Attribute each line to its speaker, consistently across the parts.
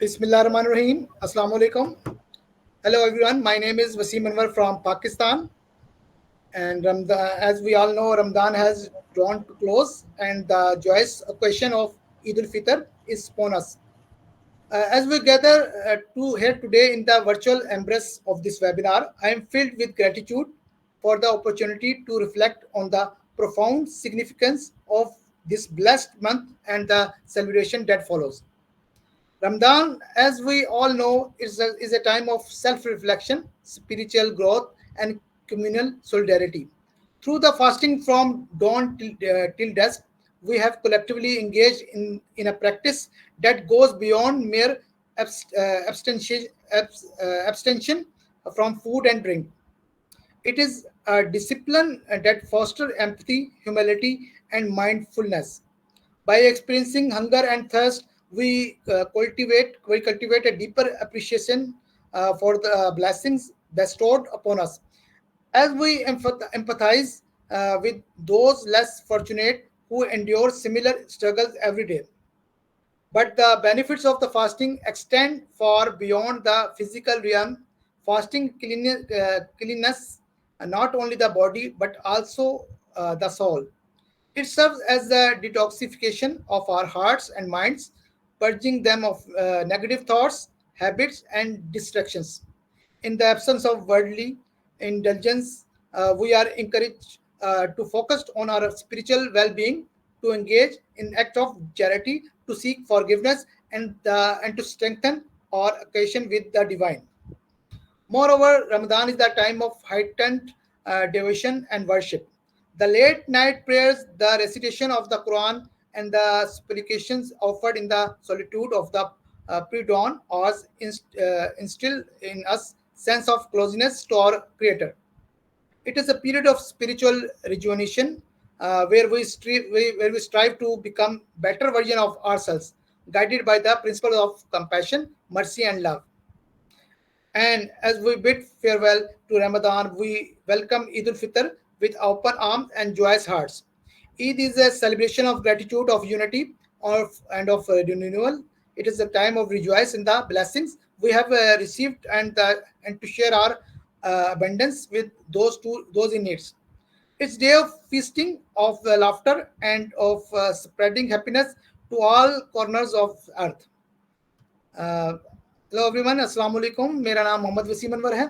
Speaker 1: Bismillahirrahmanirrahim. Assalamu alaikum. Hello everyone. My name is Wasim Anwar from Pakistan. And as we all know, Ramadan has drawn to close, and the joyous occasion of Eid al-Fitr is upon us. As we gather to here today in the virtual embrace of this webinar, I am filled with gratitude for the opportunity to reflect on the profound significance of this blessed month and the celebration that follows. Ramadan, as we all know, is a time of self reflection, spiritual growth, and communal solidarity. Through the fasting from dawn till dusk, we have collectively engaged in a practice that goes beyond mere abstention from food and drink. It is a discipline that fosters empathy, humility, and mindfulness. By experiencing hunger and thirst, we cultivate a deeper appreciation for the blessings bestowed upon us. As we empathize with those less fortunate who endure similar struggles every day. But the benefits of the fasting extend far beyond the physical realm. Fasting cleanliness not only the body but also the soul. It serves as a detoxification of our hearts and minds, purging them of negative thoughts, habits, and distractions. In the absence of worldly indulgence, we are encouraged to focus on our spiritual well-being, to engage in act of charity, to seek forgiveness, and to strengthen our occasion with the divine. Moreover, Ramadan is the time of heightened devotion and worship. The late night prayers, the recitation of the Quran, and the supplications offered in the solitude of the pre-dawn hours instill in us sense of closeness to our Creator. It is a period of spiritual rejuvenation where we strive to become better version of ourselves, guided by the principle of compassion, mercy, and love. And as we bid farewell to Ramadan, we welcome Eid al-Fitr with open arms and joyous hearts. Eid is a celebration of gratitude, of unity, and of renewal. It is a time of rejoice in the blessings we have received and to share our abundance with those in need. It's day of feasting, of laughter, and of spreading happiness to all corners of earth. Hello everyone, अस्सलाम वालेकुम। मेरा नाम मोहम्मद वसीम अनवर है,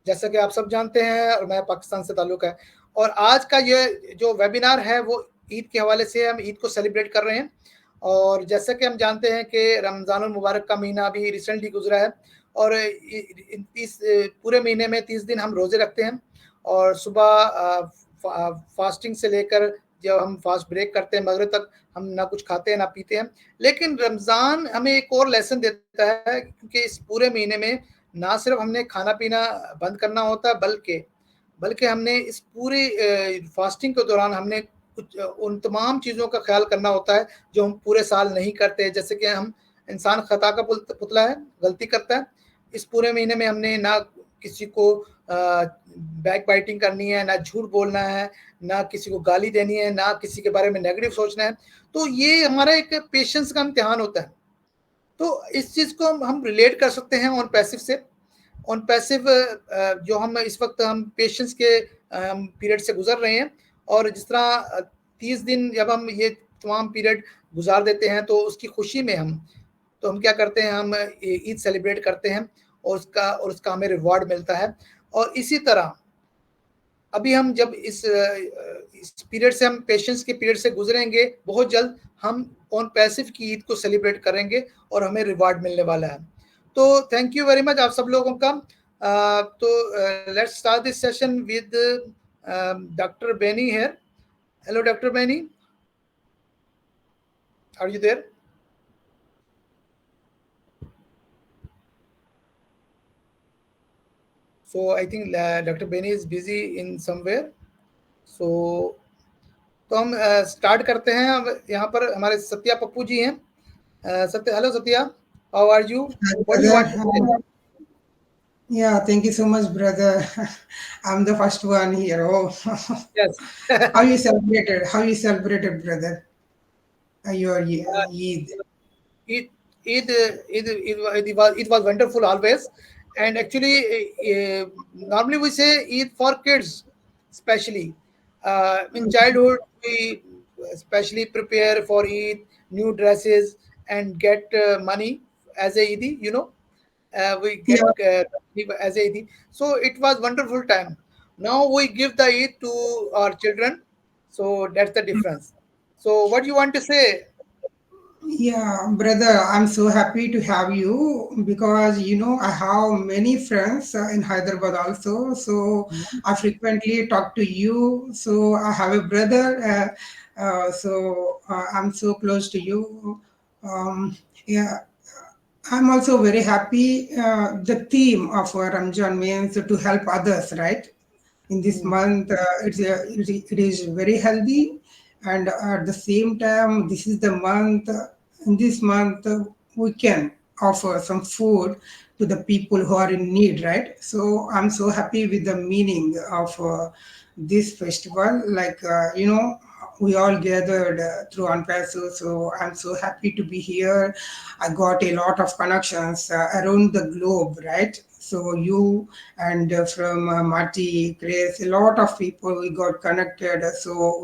Speaker 1: जैसा कि आप सब जानते हैं, और मैं पाकिस्तान से ताल्लुक़ है। और आज का ये जो वेबिनार है वो ईद के हवाले से, हम ईद को सेलिब्रेट कर रहे हैं। और जैसा कि हम जानते हैं कि रमज़ानुल मुबारक का महीना अभी रिसेंटली गुजरा है, और इस पूरे महीने में 30 दिन हम रोज़े रखते हैं, और सुबह फास्टिंग से लेकर जब हम फास्ट ब्रेक करते हैं मगरिब तक हम ना कुछ खाते हैं ना पीते हैं। लेकिन रमज़ान हमें एक और लेसन देता है, क्योंकि इस पूरे महीने में ना सिर्फ हमने खाना पीना बंद करना होता है, बल्कि हमने इस पूरी फास्टिंग के दौरान हमने कुछ उन तमाम चीज़ों का ख्याल करना होता है जो हम पूरे साल नहीं करते। जैसे कि हम इंसान खता का पुतला है, गलती करता है। इस पूरे महीने में हमने ना किसी को बैक बाइटिंग करनी है, ना झूठ बोलना है, ना किसी को गाली देनी है, ना किसी के बारे में नेगेटिव सोचना है। तो ये हमारा एक पेशेंस का इम्तिहान होता है। तो इस चीज़ को हम रिलेट कर सकते हैं ऑन पैसिव से। ऑन पैसिव जो हम इस वक्त हम पेशेंस के पीरियड से गुजर रहे हैं, और जिस तरह 30 दिन जब हम ये तमाम पीरियड गुजार देते हैं तो उसकी खुशी में हम क्या करते हैं, हम ईद सेलिब्रेट करते हैं, और उसका हमें रिवॉर्ड मिलता है। और इसी तरह अभी हम जब इस पीरियड से, हम पेशेंस के पीरियड से गुजरेंगे, बहुत जल्द हम ऑन पैसिव की ईद को सेलिब्रेट करेंगे और हमें रिवार्ड मिलने वाला है। तो थैंक यू वेरी मच आप सब लोगों का। तो let's start this session with doctor Benny here. Hello doctor Benny, are you there? So I think Dr. Benny is busy in somewhere. So तो हम स्टार्ट करते हैं। अब यहाँ पर हमारे सत्या पप्पू जी हैं। Satya, hello Satya, how are you? What do you want to say?
Speaker 2: Yeah, thank you so much, brother. I'm the first one here. Oh,
Speaker 1: Yes.
Speaker 2: how you celebrated? How you celebrated, brother? Your Eid.
Speaker 1: it was wonderful always. And actually, normally we say Eid for kids, especially in childhood. We especially prepare for Eid, new dresses, and get money as a Eid. We get
Speaker 2: Yeah,
Speaker 1: as a Eid. So it was wonderful time. Now we give the Eid to our children. So that's the difference. So what you want to say?
Speaker 2: yeah, brother, I'm so happy to have you because I have many friends in Hyderabad also. So I frequently talk to you. So I have a brother. I'm so close to you. Yeah, I'm also very happy. The theme of Ramjan means to help others, right? In this
Speaker 1: Mm,
Speaker 2: month, it is very healthy, and at the same time, this is the month. In this month, we can offer some food to the people who are in need, right? So I'm so happy with the meaning of this festival. Like we all gathered through Anpasu, so I'm so happy to be here. I got a lot of connections around the globe, right? So you and from Mati, Grace, a lot of people we got connected. So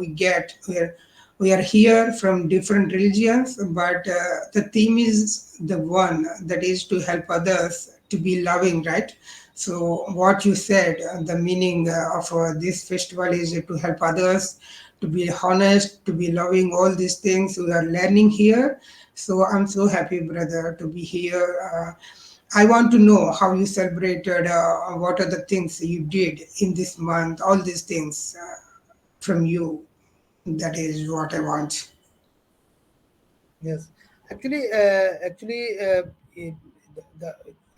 Speaker 2: we are here from different religions, but the theme is the one that is to help others to be loving, right? So what you said, the meaning of this festival is to help others, to be honest, to be loving, all these things we are learning here. So I'm so happy, brother, to be here. I want to know how you celebrated, what are the things you did in this month, all these things from you. That is what I want.
Speaker 1: yes, actually, the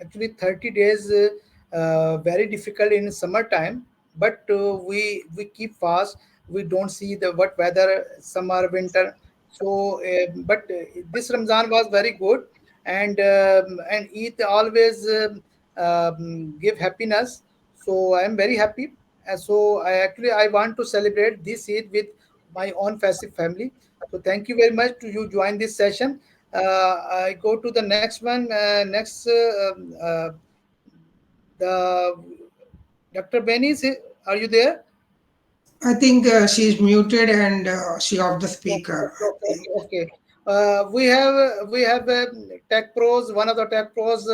Speaker 1: actually 30 days very difficult in summertime, but we keep fast. We don't see the what weather, summer, winter. So, but this Ramzan was very good, and Eid always give happiness. So I am very happy. So I want to celebrate this Eid with my own festive family. So thank you very much to you join this session. I go to the next one. The Dr. Benny, are you there?
Speaker 2: I think she's muted and she off the
Speaker 1: Okay,
Speaker 2: speaker.
Speaker 1: okay, okay, okay. Okay. We have Tech Pros, one of the Tech Pros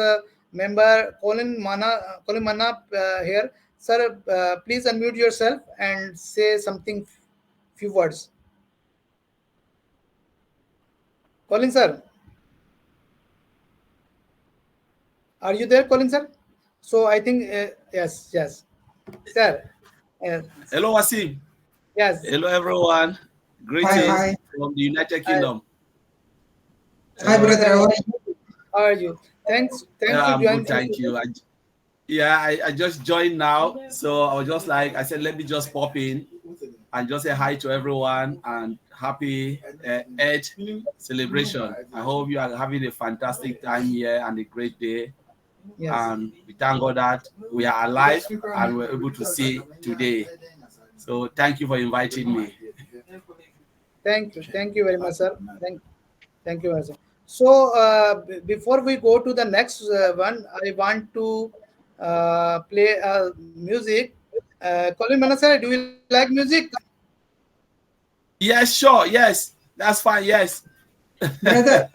Speaker 1: member, Colin Manna here. Sir, please unmute yourself and say something, few words. Colin sir, are you there, Colin sir? So I think yes, yes, sir. Yes,
Speaker 3: Hello, Wasim.
Speaker 1: yes.
Speaker 3: Hello, everyone.
Speaker 2: Hi,
Speaker 1: Hi,
Speaker 3: Greetings
Speaker 2: hi.
Speaker 3: from the United
Speaker 1: hi,
Speaker 3: Kingdom.
Speaker 2: Hi,
Speaker 1: hi,
Speaker 3: Hello.
Speaker 2: brother. How
Speaker 1: sir.
Speaker 2: are you?
Speaker 1: How are you? Thanks to
Speaker 3: I'm
Speaker 1: join
Speaker 3: good,
Speaker 1: us
Speaker 3: thank
Speaker 1: today.
Speaker 3: you. I just joined now, so I was just like, I said, let me just pop in and just say hi to everyone and happy Eid celebration. I hope you are having a fantastic time here and a great day.
Speaker 1: Yes.
Speaker 3: And we thank God that we are alive and we're able to see today. So thank you for inviting me.
Speaker 1: Thank you very much, sir. Thank you very much. So before we go to the next one, I want to play music. Colin Manasar, do you like music?
Speaker 3: Yes, sure. Yes, that's fine. Yes.
Speaker 2: Brother,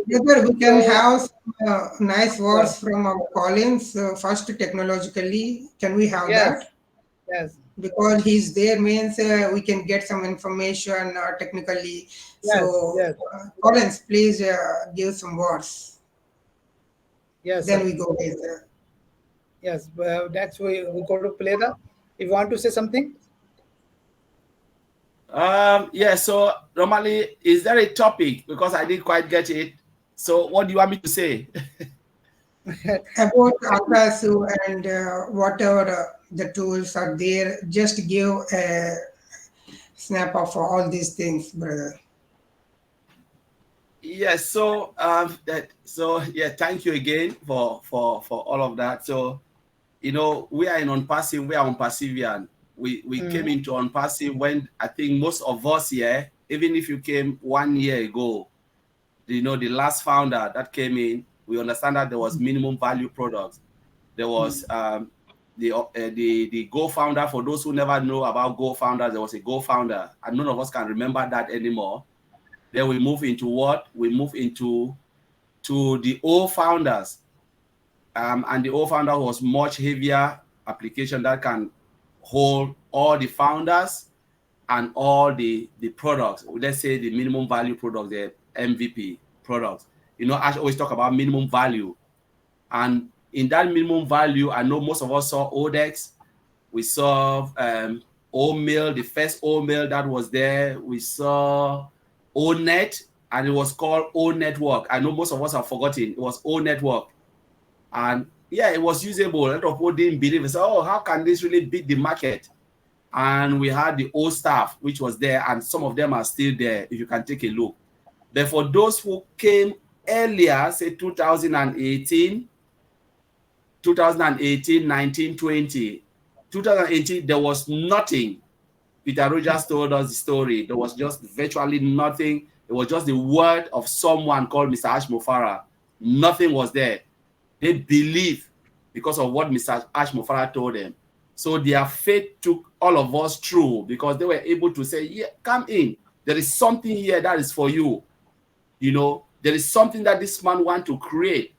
Speaker 2: brother, we can
Speaker 1: So
Speaker 2: have some nice
Speaker 1: yeah,
Speaker 2: words from our Collins. First, technologically, can we have
Speaker 1: yes,
Speaker 2: that?
Speaker 1: yes,
Speaker 2: Because he's there means we can get some information technically.
Speaker 1: yes,
Speaker 2: So,
Speaker 1: yes,
Speaker 2: Collins, please give some words.
Speaker 1: yes,
Speaker 2: Then
Speaker 1: sir.
Speaker 2: we go with.
Speaker 1: Yes. Next we go to play the. If you want to say something,
Speaker 3: Yeah, so normally, is there a topic? Because I didn't quite get it. So what do you want me to say?
Speaker 2: About Akasu and whatever the tools are there, just give a snap of all these things, brother.
Speaker 3: Yes, yeah, thank you again for all of that. So, we are in Unpassive, we are on Perseverance. We came
Speaker 1: Mhm.
Speaker 3: into Unpassive when I think most of us here, even if you came 1 year ago, the last founder that came in, we understand that there was minimum value products. There was the Go founder. For those who never know about Go founders, there was a Go founder, and none of us can remember that anymore. Then we move into what? We move into the O founders, and the O founder was much heavier application that can hold all the founders and all the products. Let's say the minimum value products, the MVP products. I always talk about minimum value, and in that minimum value, I know most of us saw Odex. We saw OMail, the first OMail that was there. We saw ONet, and it was called O Network. I know most of us have forgotten. It was O Network. And yeah, it was usable. A lot of people didn't believe it. So, oh, how can this really beat the market? And we had the old staff, which was there, and some of them are still there, if you can take a look. But for those who came earlier, say 2018, 19, 20. 2018, there was nothing. Peter Rogers told us the story. There was just virtually nothing. It was just the word of someone called Mr. Ash Mufara. Nothing was there. They believed because of what Mr. Ash Mufara told them. So their faith took all of us through because they were able to say, yeah, come in. There is something here that is for you. There is something that this man wants to create.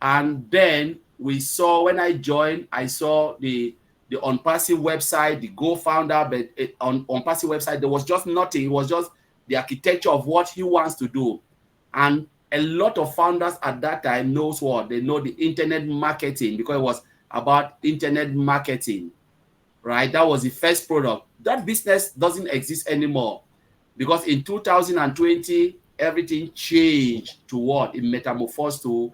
Speaker 3: And then we saw, when I joined, I saw the OnPassive website, the Go founder, but on OnPassive website, there was just nothing. It was just the architecture of what he wants to do. And a lot of founders at that time knows what? They know the internet marketing because it was about internet marketing, right? That was the first product. That business doesn't exist anymore because in 2020, everything changed to what? It metamorphosed to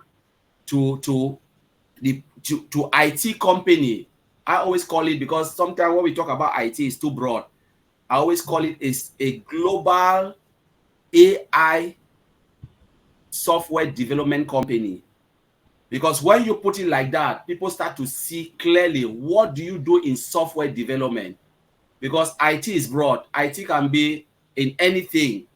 Speaker 3: IT company. I always call it, because sometimes when we talk about IT, it's too broad. I always call it a global AI software development company. Because when you put it like that, people start to see clearly what do you do in software development. Because IT is broad. IT can be in anything.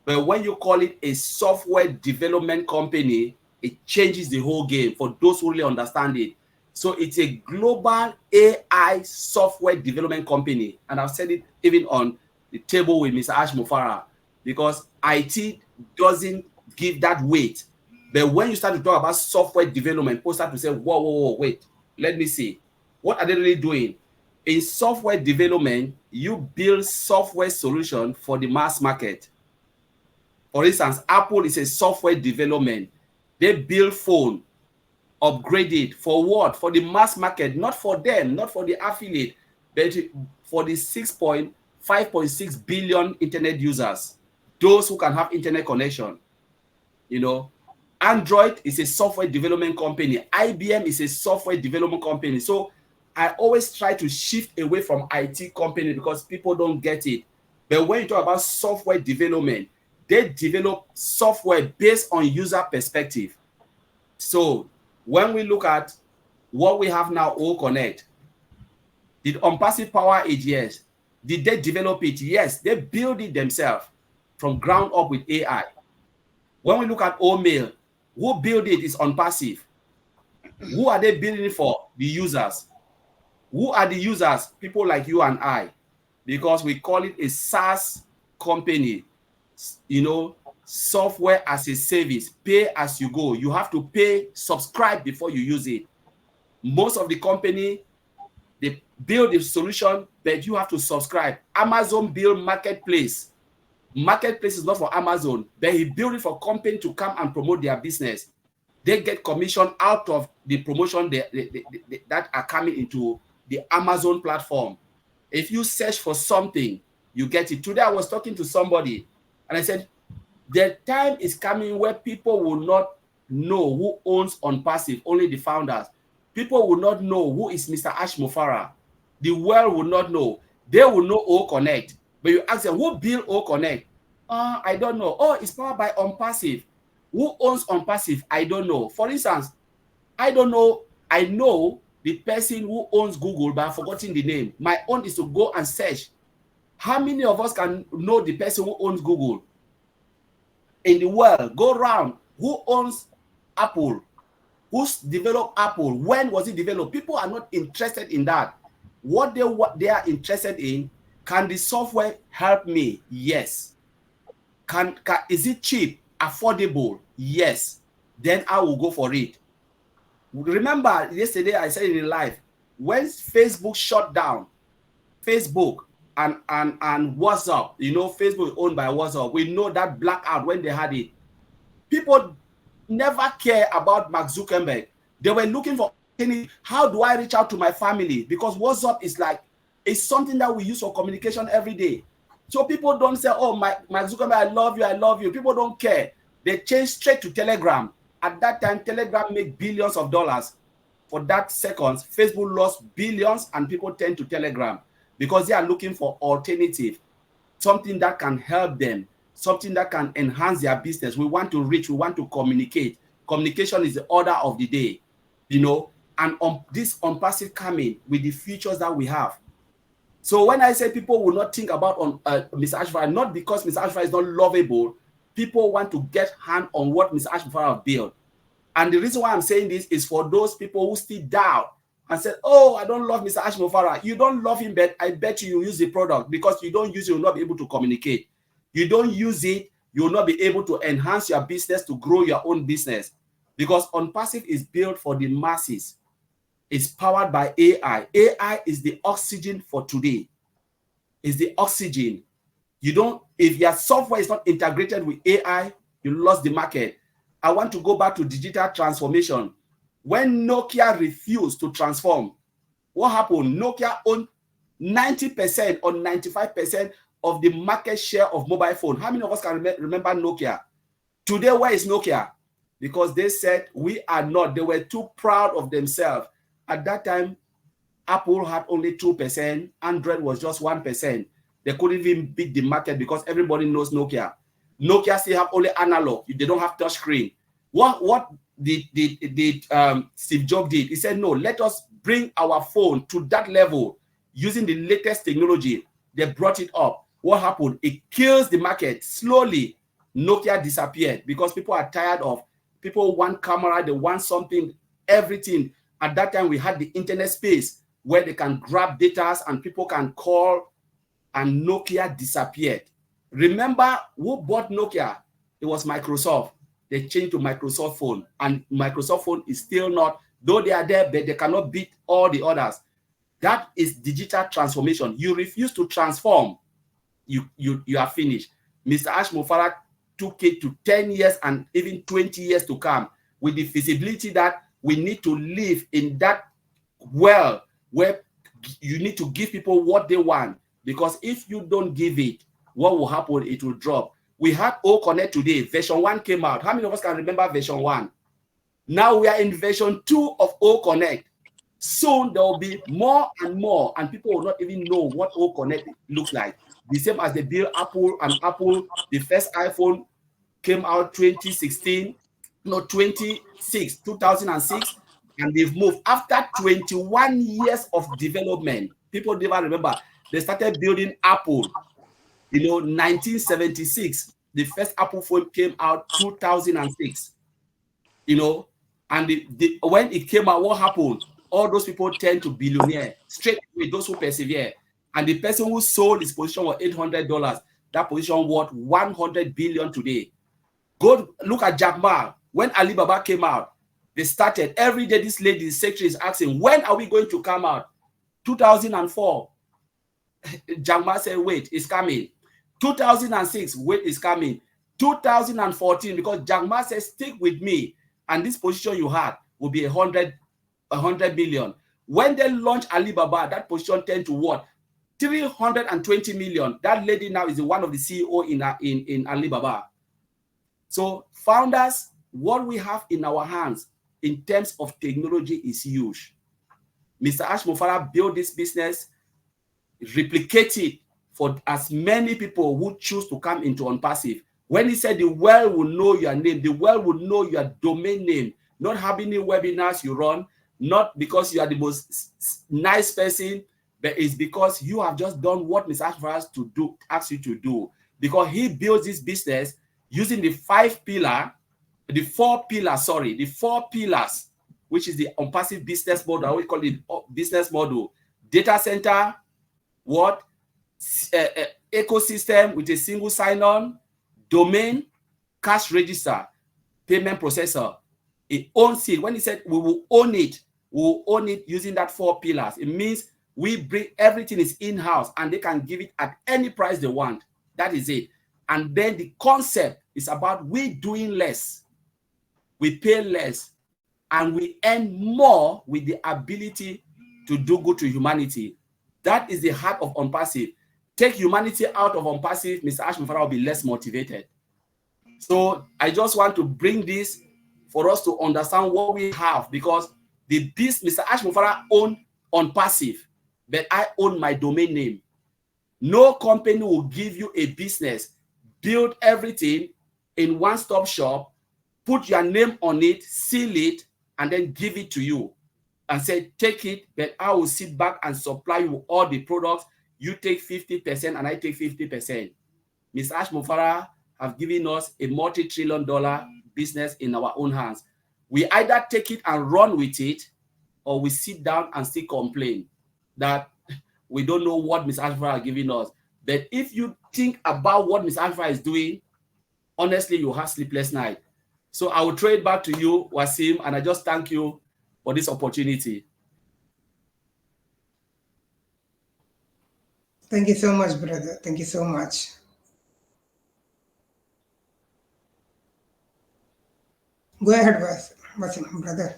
Speaker 3: But when you call it a software development company, it changes the whole game for those who really understand it. So it's a global AI software development company. And I've said it even on the table with Mr. Ash Mufara, because IT doesn't give that weight. But when you start to talk about software development, people start to say, whoa, wait, let me see. What are they really doing? In software development, you build software solution for the mass market. For instance, Apple is a software development. They build phone, upgrade it for what? For the mass market, not for them, not for the affiliate, but for the 5.6 billion internet users, those who can have internet connection. Android is a software development company. IBM is a software development company. So I always try to shift away from IT company because people don't get it. But when you talk about software development, they develop software based on user perspective. So when we look at what we have now, OConnect, did OnPassive power it? Yes. Did they develop it? Yes. They build it themselves from ground up with AI. When we look at OMail, who built it is OnPassive. Who are they building it for? The users. Who are the users? People like you and I, because we call it a SaaS company. Software as a service, pay as you go. You have to pay, subscribe before you use it. Most of the company, they build the solution, but you have to subscribe. Amazon build marketplace. Marketplace is not for Amazon, but he built it for company to come and promote their business. They get commission out of the promotion that are coming into the Amazon platform. If you search for something, you get it. Today I was talking to somebody and I said, the time is coming where people will not know who owns OnPassive, only the founders. People will not know who is Mr. Ash Mufara. The world will not know. They will know OConnect. But you ask them, who built OConnect? I don't know. Oh, it's powered by OnPassive. Who owns OnPassive? I don't know. For instance, I don't know. I know the person who owns Google, but I've forgotten the name. My own is to go and search. How many of us can know the person who owns Google? in the world. Go around. Who owns Apple? Who's developed Apple? When was it developed? People are not interested in that. What they are interested in, can the software help me? Yes. Is it cheap, affordable? Yes. Then I will go for it. Remember yesterday I said in live, when Facebook shut down, Facebook and WhatsApp, you know, Facebook is owned by WhatsApp. We know that blackout when they had it. People never care about Mark Zuckerberg. They were looking for how do I reach out to my family? Because WhatsApp is like, it's something that we use for communication every day. So people don't say, oh, Mark Zuckerberg, I love you, I love you. People don't care. They change straight to Telegram. At that time, Telegram made billions of dollars. For that seconds, Facebook lost billions and people turned to Telegram because they are looking for alternative, something that can help them, something that can enhance their business. We want to reach, we want to communicate. Communication is the order of the day, you know, and this OnPassive coming with the features that we have. So when I say people will not think about Mr. Ashfara, not because Mr. Ashfara is not lovable, people want to get hand on what Mr. Ashfara built. And the reason why I'm saying this is for those people who still doubt and said, oh, I don't love Mr. Ashmo Farah. You don't love him, but I bet you use the product. Because you don't use it, you'll not be able to communicate. You don't use it, you'll not be able to enhance your business, to grow your own business. Because OnPassive is built for the masses. It's powered by AI. AI is the oxygen for today. It's the oxygen. You don't, if your software is not integrated with AI, you lost the market. I want to go back to digital transformation. When Nokia refused to transform, what happened? Nokia owned 90% or 95% of the market share of mobile phone. How many of us can remember Nokia? Today, where is Nokia? Because they said, we are not. They were too proud of themselves. At that time, Apple had only 2%. Android was just 1%. They couldn't even beat the market because everybody knows Nokia. Nokia still have only analog. They don't have touch screen. What did Steve Jobs did? He said, no, let us bring our phone to that level using the latest technology. They brought it up. What happened? It kills the market. Slowly, Nokia disappeared because people are tired of, people want camera, they want something, everything. At that time, we had the internet space where they can grab data and people can call, and Nokia disappeared. Remember who bought Nokia? It was Microsoft. They changed to Microsoft phone, and Microsoft phone is still not, though they are there, but they cannot beat all the others. That is digital transformation. You refuse to transform, you are finished. Mr. Ashmo Farah took it to 10 years and even 20 years to come with the feasibility that we need to live in that world where you need to give people what they want, because if you don't give it, what will happen? It will drop. We had O Connect today. Version 1 came out. How many of us can remember version 1? Now we are in version 2 of O Connect. Soon there will be more and more, and people will not even know what O Connect looks like. The same as they build Apple, and Apple, the first iPhone came out 2006, and they've moved. After 21 years of development, people never remember, they started building Apple. 1976, the first Apple phone came out 2006, and when it came out, what happened? All those people turned to billionaire straight away, those who persevere. And the person who sold his position was $800. That position worth $100 billion today. Go look at Jack Ma. When Alibaba came out, they started every day. This lady, the secretary, is asking, when are we going to come out? 2004. Jack Ma said, wait, it's coming. 2006, wait, is coming. 2014, because Jack Ma said, stick with me, and this position you had will be 100 million. When they launched Alibaba, that position turned to what? 320 million. That lady now is one of the CEO in Alibaba. So founders, what we have in our hands in terms of technology is huge. Mr. Ashmo Farah built this business, replicate it for as many people who choose to come into OnPassive. When he said the world will know your name, the world will know your domain name, not how many webinars you run, not because you are the most nice person, but it's because you have just done what Mr. Ashfara asked you to do. Because he builds this business, using the four pillars, which is the OnPassive business model. We call it business model: data center, ecosystem with a single sign-on, domain, cash register, payment processor. It owns it. When he said we will own it using that 4 pillars. It means we bring everything is in-house and they can give it at any price they want. That is it. And then the concept is about we doing less, we pay less, and we earn more with the ability to do good to humanity. That is the heart of OnPassive. Take humanity out of OnPassive, Mr. Ash Mufara will be less motivated. So I just want to bring this for us to understand what we have, because Mr. Ash Mufara owned OnPassive, but I own my domain name. No company will give you a business, build everything in one-stop shop, put your name on it, seal it, and then give it to you and say, take it, but I will sit back and supply you all the products. You take 50% and I take 50%. Mr. Ash Mufara have given us a multi-trillion-dollar business in our own hands. We either take it and run with it, or we sit down and still complain that we don't know what Mr. Ash Mufara is giving us. But if you think about what Mr. Ash Mufara is doing, honestly, you have sleepless night. So I will throw it back to you, Wasim, and I just thank you for this opportunity.
Speaker 2: Thank you so much, brother. Thank you so much. Go ahead, Wasim, brother.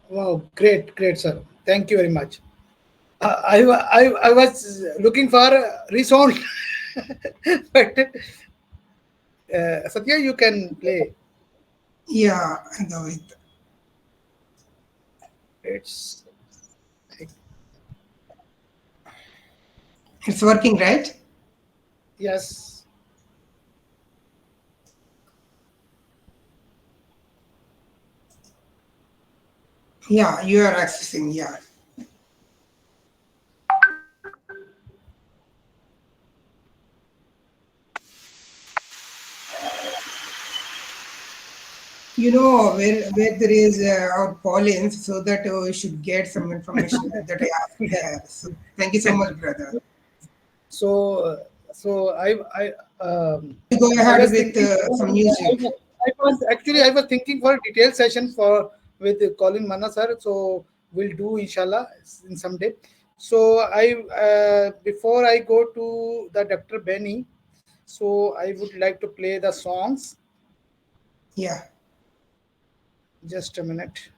Speaker 1: Wow, great, sir. Thank you very much. I was looking for resound, but Satya, you can play.
Speaker 2: Yeah, I know it. It's working, right?
Speaker 1: Yes.
Speaker 2: Yeah, you are accessing, yeah. You know, where there is our pollens, so that we should get some information that I asked there. So thank you so much, brother.
Speaker 1: So I
Speaker 2: Go ahead
Speaker 1: was
Speaker 2: with
Speaker 1: thinking-
Speaker 2: some music.
Speaker 1: I was thinking for a detailed session with Colin Manna sir. So we'll do inshallah in some day. So I before I go to the Dr. Benny, so I would like to play the songs.
Speaker 2: Yeah.
Speaker 1: Just a minute.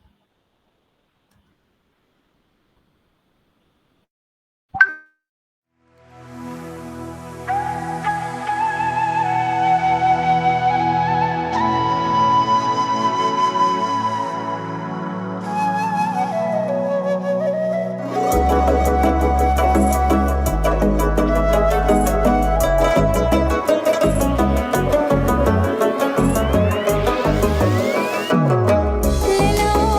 Speaker 4: Hello.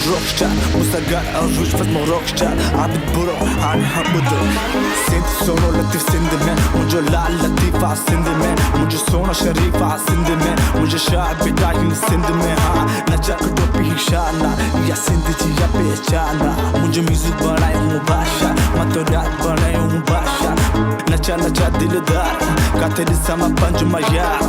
Speaker 4: روكستار مستقر الروج فاسمه روكستار عبد برو عن حبده سنت سونو لطيف سندمان मुझे लाल लतीफा सिंध में मुझे सोना शरीफा सिंध में मुझे शाद बिटाई सिंध में हाँ नचा टोपी ही शाना या सिंध जी या पहचाना मुझे म्यूजिक बनाए हूँ बादशाह मैं तो रात बनाए हूँ बादशाह नचा नचा दिलदार का तेरी समा पंज यार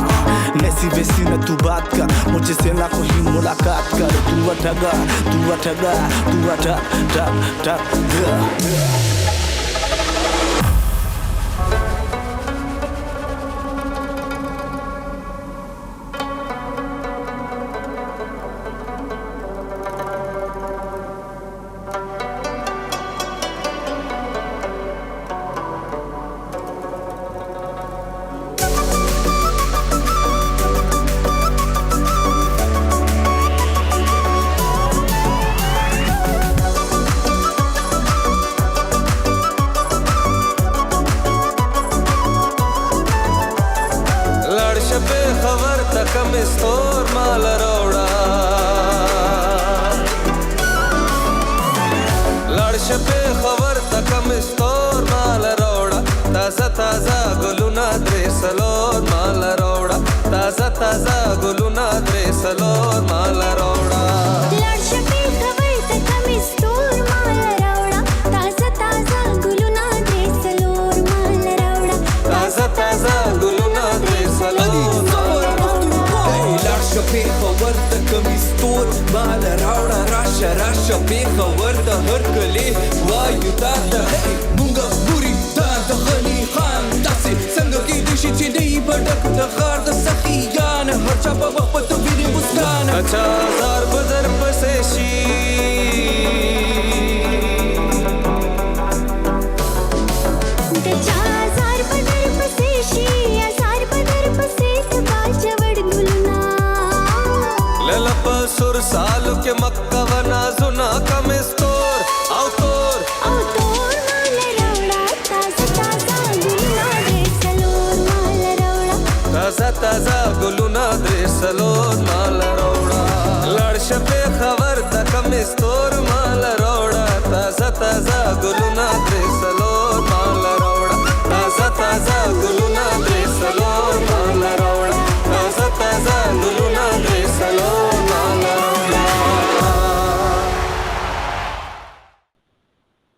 Speaker 4: नैसी वैसी न तू बात कर मुझे से ना कोई मुलाकात कर तू अठगा तू अठगा तू अठग टग टग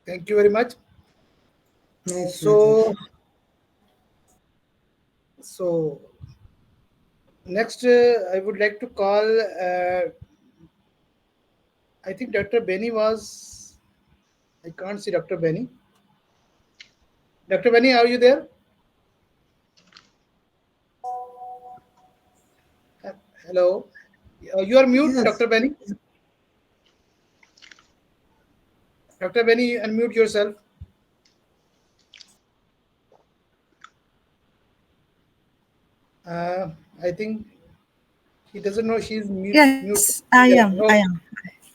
Speaker 1: Thank you very much.
Speaker 2: Nice.
Speaker 1: So next I would like to call I think Dr. Benny was, I can't see Dr. Benny. Dr. Benny, are you there? Hello. You are mute,
Speaker 2: Yes.
Speaker 1: Dr. Benny. Dr. Benny, unmute yourself. I think he doesn't know she's mute.
Speaker 5: Yes, I am.
Speaker 1: No.
Speaker 5: I am.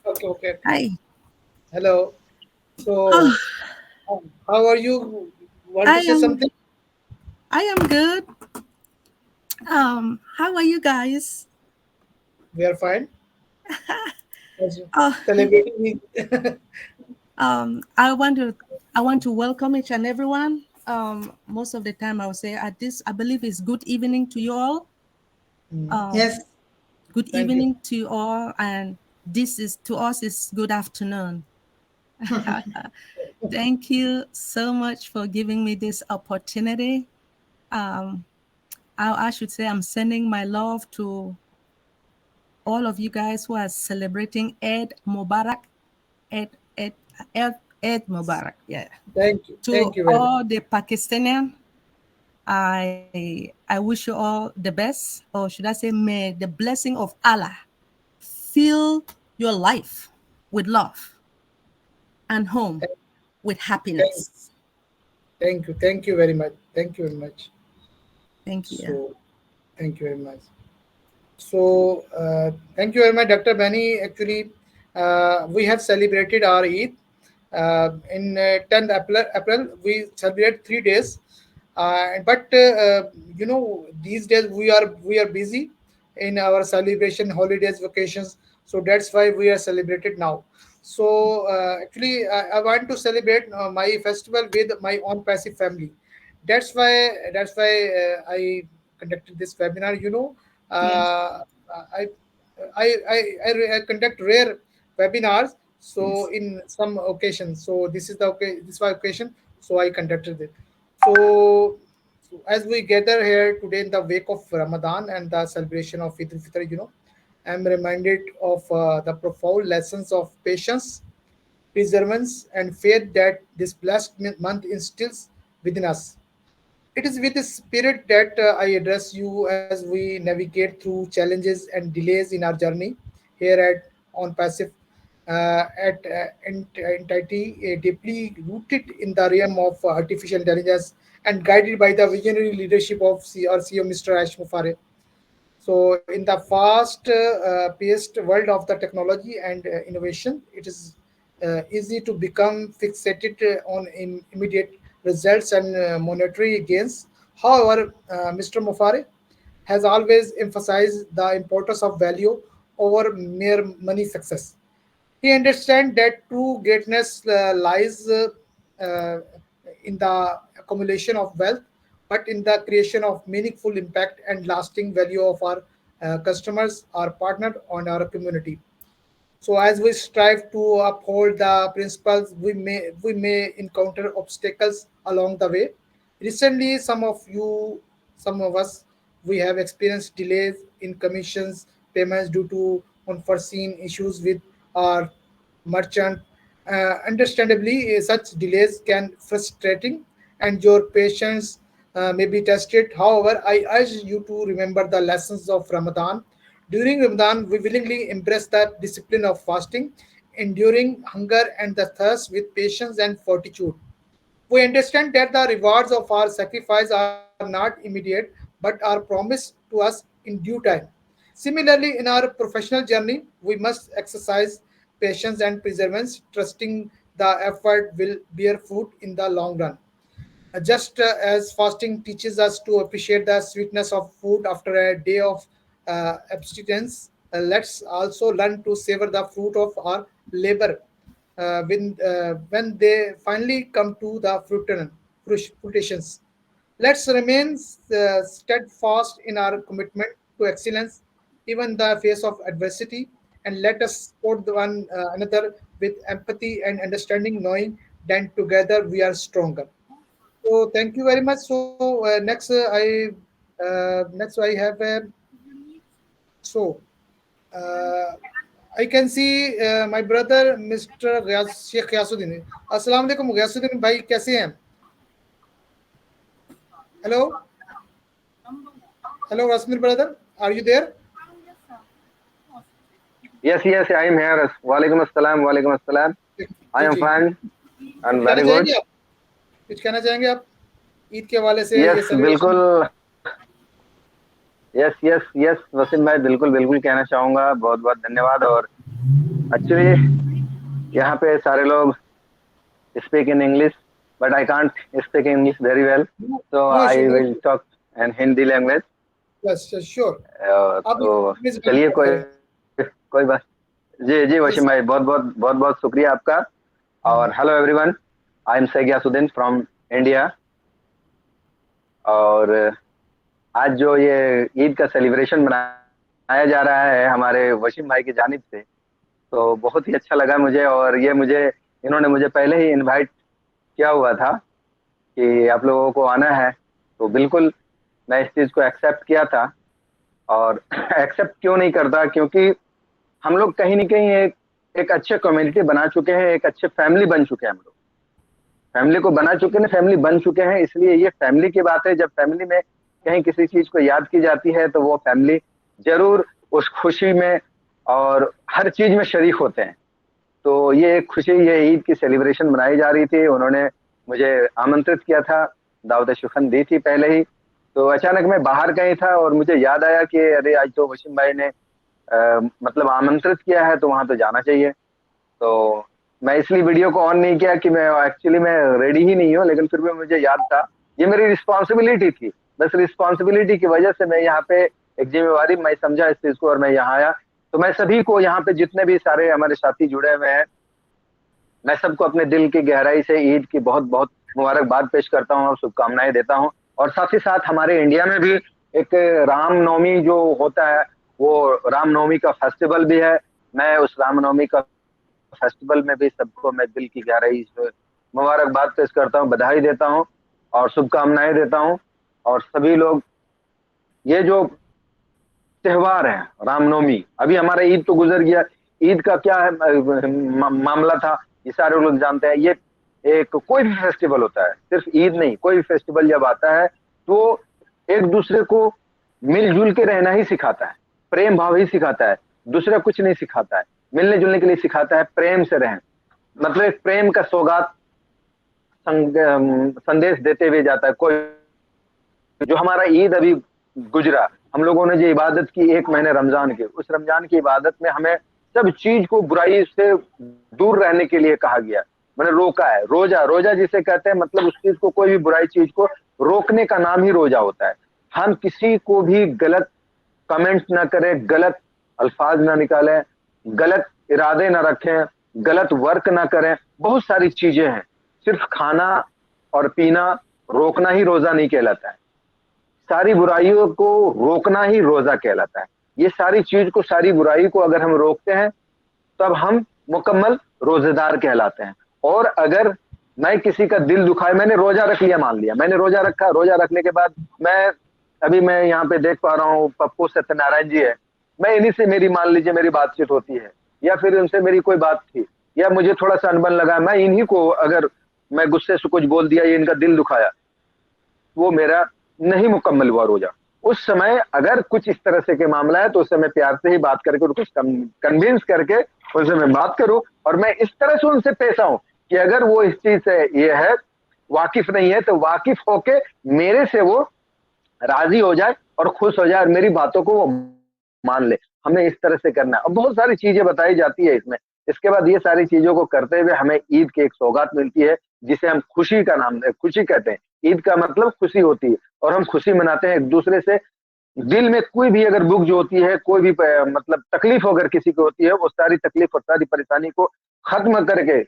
Speaker 1: Okay, okay.
Speaker 5: Hi.
Speaker 1: Hello. So, how are you? Want
Speaker 5: I
Speaker 1: to say
Speaker 5: am-
Speaker 1: something?
Speaker 5: I am good. How are you guys?
Speaker 1: We are fine.
Speaker 5: Oh,
Speaker 1: Celebrating.
Speaker 5: I want to welcome each and everyone. Most of the time I will say at this, I believe it's good evening to you all.
Speaker 2: Yes.
Speaker 5: Good
Speaker 1: Thank you.
Speaker 5: evening to you all, and this is to us is good afternoon. Thank you so much for giving me this opportunity. I should say I'm sending my love to all of you guys who are celebrating Eid Mubarak. Eid Mubarak. Yeah.
Speaker 1: Thank you.
Speaker 5: To
Speaker 1: Thank you very much.
Speaker 5: all the Pakistani, I wish you all the best, or should I say, may the blessing of Allah fill your life with love and home with happiness.
Speaker 1: Thank you. Thank you very much. Thank you very much.
Speaker 5: Thank you.
Speaker 1: So, thank you very much. So, thank you very much, Dr. Benny. Actually, we have celebrated our Eid in 10th April. We celebrate 3 days, but these days we are busy. in our celebration, holidays, vacations. So that's why we are celebrated now. So actually, I want to celebrate my festival with my own passive family. That's why I conducted this webinar.
Speaker 5: Yes.
Speaker 1: I I conduct rare webinars. So
Speaker 5: Yes.
Speaker 1: in some occasions, so this was occasion. So I conducted it. So as we gather here today in the wake of Ramadan and the celebration of Eid al-Fitr, I'm reminded of the profound lessons of patience, perseverance, and faith that this blessed month instills within us. It is with this spirit that I address you as we navigate through challenges and delays in our journey here at On Passive at entity deeply rooted in the realm of artificial intelligence and guided by the visionary leadership of our CEO, Mr. Ash Mufare. So, in the fast-paced world of the technology and innovation, it is easy to become fixated on immediate results and monetary gains. However, Mr. Mufare has always emphasized the importance of value over mere money success. He understands that true greatness lies uh, in the accumulation of wealth, but in the creation of meaningful impact and lasting value of our customers, our partner, and our community. So as we strive to uphold the principles, we may encounter obstacles along the way. Recently, some of us, we have experienced delays in commissions payments due to unforeseen issues with our merchant. Understandably, such delays can frustrating, and your patience may be tested. However, I urge you to remember the lessons of Ramadan. During Ramadan, we willingly embrace the discipline of fasting, enduring hunger and the thirst with patience and fortitude. We understand that the rewards of our sacrifice are not immediate but are promised to us in due time. Similarly, in our professional journey, we must exercise patience and perseverance, trusting the effort will bear fruit in the long run. Just as fasting teaches us to appreciate the sweetness of food after a day of abstinence, let's also learn to savor the fruit of our labor when they finally come to the fruitions. Let's remain steadfast in our commitment to excellence, even in the face of adversity, and let us support the one another with empathy and understanding, knowing that together we are stronger. So thank you very much. So next I have so uh, I can see my brother Mr. Sheikh Ghiyasuddin. Assalamu alaikum Ghiyasuddin भाई कैसे हैं? Hello, hello Rasmir brother, are you there?
Speaker 6: Yes, I am here. Walaikum assalam, walaikum assalam. I
Speaker 1: ji
Speaker 6: am
Speaker 1: ji
Speaker 6: fine
Speaker 1: कुछ
Speaker 6: and
Speaker 1: कहना
Speaker 6: very good.
Speaker 1: चाहेंगे आप? कुछ कहना चाहेंगे आप ईद के हवाले से ये
Speaker 6: Yes,
Speaker 1: सेलिब्रेशन?
Speaker 6: बिल्कुल. Yes, वसीम भाई बिल्कुल बिल्कुल कहना चाहूँगा. बहुत बहुत धन्यवाद. और एक्चुअली यहाँ पे सारे लोग speak in English, but I can't speak English very well, so
Speaker 1: No
Speaker 6: I
Speaker 1: issue, no
Speaker 6: will
Speaker 1: issue.
Speaker 6: talk in Hindi language.
Speaker 1: Yes, yes, sure. आप
Speaker 6: तो
Speaker 1: प्लीज
Speaker 6: चलिए
Speaker 1: बात करें.
Speaker 6: कोई बात. जी
Speaker 1: Yes.
Speaker 6: वसीम भाई बहुत बहुत शुक्रिया आपका. और hello everyone, I am Sheikh Giasuddin from India. और आज जो ये ईद का सेलिब्रेशन मनाया जा रहा है हमारे वसीम भाई की जानिब से, तो बहुत ही अच्छा लगा मुझे. और ये इन्होंने मुझे पहले ही इनवाइट किया हुआ था कि आप लोगों को आना है, तो बिल्कुल मैं इस चीज़ को एक्सेप्ट किया था. और एक्सेप्ट क्यों नहीं करता, क्योंकि हम लोग कहीं न कहीं एक अच्छे कम्युनिटी बना चुके हैं, एक अच्छे फैमिली बन चुके हैं. हम लोग फैमिली को बना चुके हैं, फैमिली बन चुके हैं. इसलिए ये फैमिली की बात है. जब फैमिली में कहीं किसी चीज को याद की जाती है तो वो फैमिली जरूर उस खुशी में और हर चीज में शरीक होते हैं. तो ये एक खुशी, ये ईद की सेलिब्रेशन मनाई जा रही थी. उन्होंने मुझे आमंत्रित किया था, दावत शुखन दी थी पहले ही. तो अचानक मैं बाहर कहीं था और मुझे याद आया कि अरे आज तो वसीम भाई ने मतलब आमंत्रित किया है, तो वहां तो जाना चाहिए. तो मैं इसलिए वीडियो को ऑन नहीं किया कि मैं एक्चुअली मैं रेडी ही नहीं हूँ, लेकिन फिर भी मुझे याद था. ये मेरी रिस्पॉन्सिबिलिटी थी, बस रिस्पॉन्सिबिलिटी की वजह से मैं यहाँ पे एक जिम्मेवारी मैं समझा इस चीज को और मैं यहाँ आया। तो मैं सभी को यहाँ पे जितने भी सारे हमारे साथी जुड़े हुए हैं, मैं सबको अपने दिल की गहराई से ईद की बहुत बहुत मुबारकबाद पेश करता हूँ और शुभकामनाएं देता हूँ। और साथ ही साथ हमारे इंडिया में भी एक रामनवमी जो होता है, वो रामनवमी का फेस्टिवल भी है। मैं उस रामनवमी का फेस्टिवल में भी सबको मैं दिल की गहराई से मुबारकबाद पेश करता हूँ, बधाई देता हूँ और शुभकामनाएं देता हूँ। और सभी लोग, ये जो त्योहार है रामनवमी, अभी हमारा ईद तो गुजर गया, ईद का क्या है मामला था ये सारे लोग जानते हैं। ये एक कोई भी फेस्टिवल होता है, सिर्फ ईद नहीं, कोई भी फेस्टिवल जब आता है तो एक दूसरे को मिलजुल के रहना ही सिखाता है, प्रेम भाव ही सिखाता है, दूसरा कुछ नहीं सिखाता है, मिलने जुलने के लिए सिखाता है, प्रेम से रहें, मतलब एक प्रेम का सौगात संदेश देते हुए जाता है। कोई जो हमारा ईद अभी गुजरा, हम लोगों ने जो इबादत की 1 महीने रमजान के, उस रमजान की इबादत में हमें सब चीज को बुराई से दूर रहने के लिए कहा गया, मैंने रोका है। रोजा, रोजा जिसे कहते हैं, मतलब उस चीज को, कोई भी बुराई चीज को रोकने का नाम ही रोजा होता है। हम किसी को भी गलत कमेंट्स ना करें, गलत अल्फाज ना निकालें, गलत इरादे ना रखें, गलत वर्क ना करें, बहुत सारी चीजें हैं। सिर्फ खाना और पीना रोकना ही रोजा नहीं कहलाता है, सारी बुराइयों को रोकना ही रोजा कहलाता है। ये सारी चीज को, सारी बुराई को अगर हम रोकते हैं तब हम मुकम्मल रोजेदार कहलाते हैं। और अगर मैं किसी का दिल दुखाए, मैंने रोजा रख लिया, मान लिया मैंने रोजा रखा, रोजा रखने के बाद मैं यहाँ पे देख पा रहा हूँ पप्पू सत्यनारायण जी है, मैं इन्हीं से मेरी, मान लीजिए मेरी बातचीत होती है, या फिर उनसे मेरी कोई बात थी, या मुझे थोड़ा सा अनबन लगा, मैं इन्हीं को अगर मैं गुस्से से कुछ बोल दिया, ये इनका दिल दुखाया, वो मेरा नहीं मुकम्मल हुआ रोजा। उस समय अगर कुछ इस तरह से के मामला है तो उस समय प्यार से ही बात करके उनको कन्विंस करके उनसे मैं बात करूं, और मैं इस तरह से उनसे पेश आऊं कि अगर वो इस चीज से ये है वाकिफ नहीं है, तो वाकिफ होके मेरे से वो राजी हो जाए और खुश हो जाए और मेरी बातों को वो मान ले। हमें इस तरह से करना है, और बहुत सारी चीजें बताई जाती है इसमें। इसके बाद ये सारी चीजों को करते हुए हमें ईद की एक सौगात मिलती है, जिसे हम खुशी का नाम, खुशी कहते हैं। ईद का मतलब खुशी होती है, और हम खुशी मनाते हैं एक दूसरे से। दिल में कोई भी अगर बुग़्ज़ होती है, कोई भी मतलब तकलीफ अगर किसी को होती है, वो सारी तकलीफ और सारी परेशानी को खत्म करके,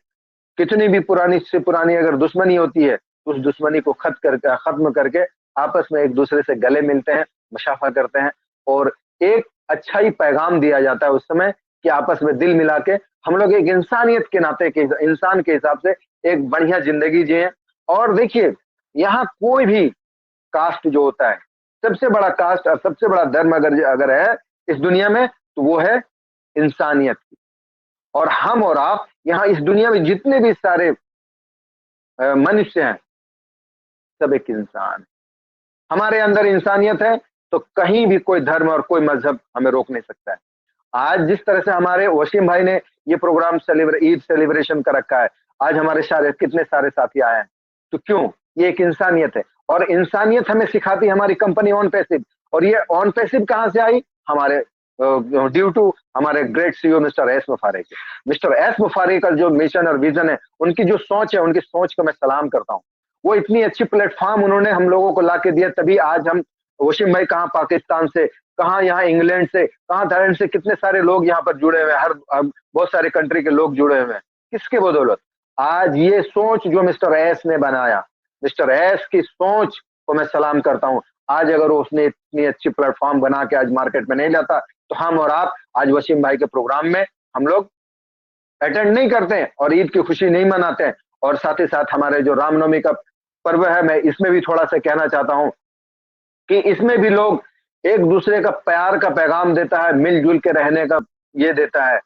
Speaker 6: कितनी भी पुरानी से पुरानी अगर दुश्मनी होती है, उस दुश्मनी को खत्म करके आपस में एक दूसरे से गले मिलते हैं, मुशाफा करते हैं, और एक अच्छा ही पैगाम दिया जाता है उस समय कि आपस में दिल मिला के हम लोग एक इंसानियत के नाते के, इंसान के हिसाब से एक बढ़िया जिंदगी जिए। और देखिए, यहाँ कोई भी कास्ट जो होता है, सबसे बड़ा कास्ट और सबसे बड़ा धर्म अगर है इस दुनिया में, तो वो है इंसानियत की। और हम और आप यहाँ इस दुनिया में जितने भी सारे मनुष्य हैं, सब एक इंसान है। हमारे अंदर इंसानियत है तो कहीं भी कोई धर्म और कोई मजहब हमें रोक नहीं सकता है। आज जिस तरह से हमारे वसीम भाई ने ये प्रोग्राम ईद सेलिब्रेशन कर रखा है, आज हमारे सारे कितने सारे साथी आए हैं, तो क्यों? ये एक इंसानियत है, और इंसानियत हमें सिखाती है हमारी कंपनी ऑन पैसिव। और ये ऑन पैसिव कहाँ से आई? हमारे ड्यू टू हमारे ग्रेट सीईओ मिस्टर एस मुफारे के। मिस्टर एस मुफारे का जो मिशन और विजन है, उनकी जो सोच है, उनकी सोच को मैं सलाम करता हूँ। वो इतनी अच्छी प्लेटफॉर्म उन्होंने हम लोगों को ला के दिया, तभी आज हम, वसीम भाई कहाँ पाकिस्तान से, कहाँ यहाँ इंग्लैंड से, कहाँ थाईलैंड से, कितने सारे लोग यहाँ पर जुड़े हुए हैं, हर बहुत सारे कंट्री के लोग जुड़े हुए हैं। किसके बदौलत? आज ये सोच जो मिस्टर एस ने बनाया, मिस्टर एस की सोच को मैं सलाम करता हूँ। आज अगर उसने इतनी अच्छी प्लेटफॉर्म बना के आज मार्केट में नहीं लाता, तो हम और आप आज वसीम भाई के प्रोग्राम में हम लोग अटेंड नहीं करते हैं और ईद की खुशी नहीं मनाते हैं। और साथ ही साथ हमारे जो रामनवमी का पर्व है, मैं इसमें भी थोड़ा सा कहना चाहता हूँ कि इसमें भी लोग एक दूसरे का प्यार का पैगाम देता है, मिलजुल के रहने का ये देता है,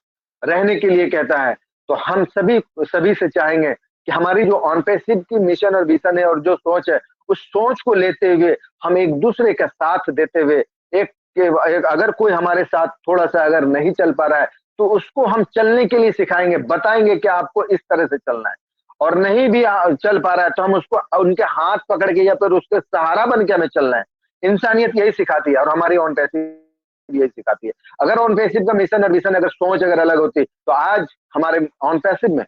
Speaker 6: रहने के लिए कहता है। तो हम सभी से चाहेंगे कि हमारी जो ऑन पैसिव की मिशन और विजन है और जो सोच है, उस सोच को लेते हुए हम एक दूसरे का साथ देते हुए एक अगर कोई हमारे साथ थोड़ा सा अगर नहीं चल पा रहा है, तो उसको हम चलने के लिए सिखाएंगे, बताएंगे कि आपको इस तरह से चलना है। और नहीं भी चल पा रहा है तो हम उसको उनके हाथ पकड़ के या फिर उसके सहारा बन के हमें चलना है। इंसानियत यही सिखाती है, और हमारी ऑन पैसिव यही सिखाती है। अगर ऑन पैसिव का मिशन और विजन, अगर सोच अगर अलग होती, तो आज हमारे ऑन पैसिव में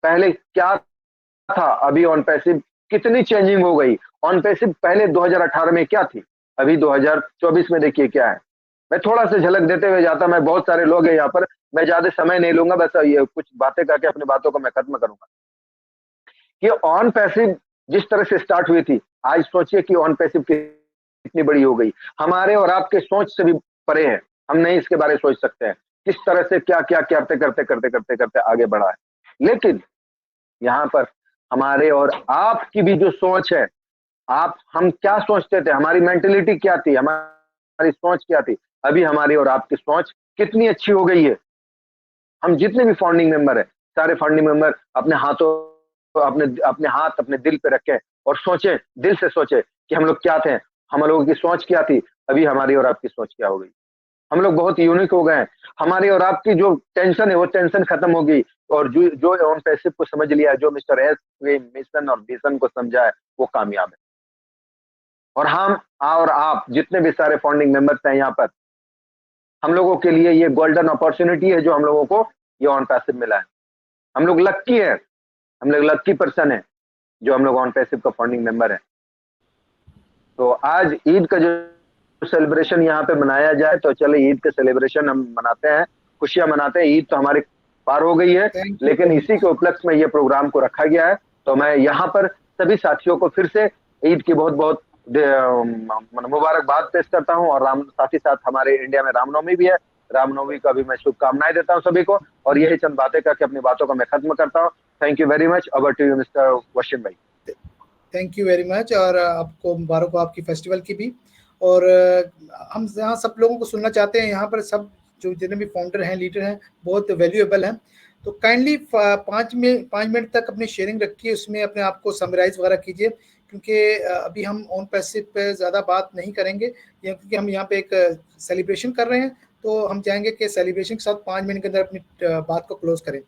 Speaker 6: पहले क्या था, अभी ऑन पैसिव कितनी चेंजिंग हो गई। ऑन पैसिव पहले 2018 में क्या थी, अभी 2024 में देखिए क्या है। मैं थोड़ा सा झलक देते हुए जाता, मैं बहुत सारे लोग हैं यहाँ पर, मैं ज्यादा समय नहीं लूंगा, बस ये कुछ बातें करके अपनी बातों को मैं खत्म करूंगा। कि ऑन पैसिव जिस तरह से स्टार्ट हुई थी, आज सोचिए कि ऑन पैसिव कितनी बड़ी हो गई, हमारे और आपके सोच से भी परे है, हम नहीं इसके बारे में सोच सकते हैं किस तरह से क्या क्या करते करते करते करते करते आगे बढ़ा है। लेकिन यहाँ पर हमारे और आपकी भी जो सोच है, हम क्या सोचते थे, हमारी मेंटेलिटी क्या थी, हमारी सोच क्या थी, अभी हमारी और आपकी सोच कितनी अच्छी हो गई है। हम जितने भी फाउंडिंग मेंबर है, सारे फाउंडिंग मेंबर अपने हाथों अपने हाथ अपने दिल पे रखें और सोचे, दिल से सोचे कि हम लोग क्या थे, हम लोगों की सोच क्या थी, अभी हमारी और आपकी सोच क्या हो गई। हम लोग बहुत यूनिक हो गए, हमारी और आपकी जो टेंशन है वो टेंशन खत्म हो गई, और जो ऑन पैसिव को समझ लिया, जो मिस्टर एस के मिशन और विजन को समझा है, वो कामयाब है। और हम और आप जितने भी सारे फाउंडिंग मेंबर्स हैं यहाँ पर, हम लोगों के लिए ये गोल्डन अपॉर्चुनिटी है जो हम लोगों को ये ऑन पैसिव मिला है। हम लोग लक्की है, हम लोग लक्की पर्सन है जो हम लोग ऑन पैसिव का फाउंडिंग मेंबर है। तो आज ईद का जो सेलिब्रेशन यहाँ पे मनाया जाए, तो चले ईद का सेलिब्रेशन हम मनाते हैं, खुशियां मनाते हैं। ईद तो हमारे पार हो गई है, लेकिन इसी के उपलक्ष्य में ये प्रोग्राम को रखा गया है। तो मैं यहाँ पर सभी साथियों को फिर से ईद की बहुत बहुत मुबारकबाद पेश करता हूँ। और साथ ही साथ हमारे इंडिया में रामनवमी भी है, रामनवमी का भी मैं शुभकामनाएं देता हूँ सभी को। और यही चंद बातें करके अपनी बातों को मैं खत्म करता हूँ। Thank you very much. Over to you mister Wasim भाई।
Speaker 1: थैंक यू वेरी मच, और आपको मुबारक हो आपकी फेस्टिवल की भी। और हम यहाँ सब लोगों को सुनना चाहते हैं, यहाँ पर सब जो जितने भी फाउंडर हैं, लीडर हैं, बहुत वैल्यूएबल हैं। तो काइंडली 5 मिनट तक अपनी शेयरिंग रखिए, उसमें अपने आप को समराइज वगैरह कीजिए, क्योंकि अभी हम ऑन पैसिव पे ज़्यादा बात नहीं करेंगे, क्योंकि हम यहाँ पे एक सेलिब्रेशन कर रहे हैं। तो हम चाहेंगे कि सेलिब्रेशन के साथ 5 मिनट के अंदर अपनी बात को क्लोज करें,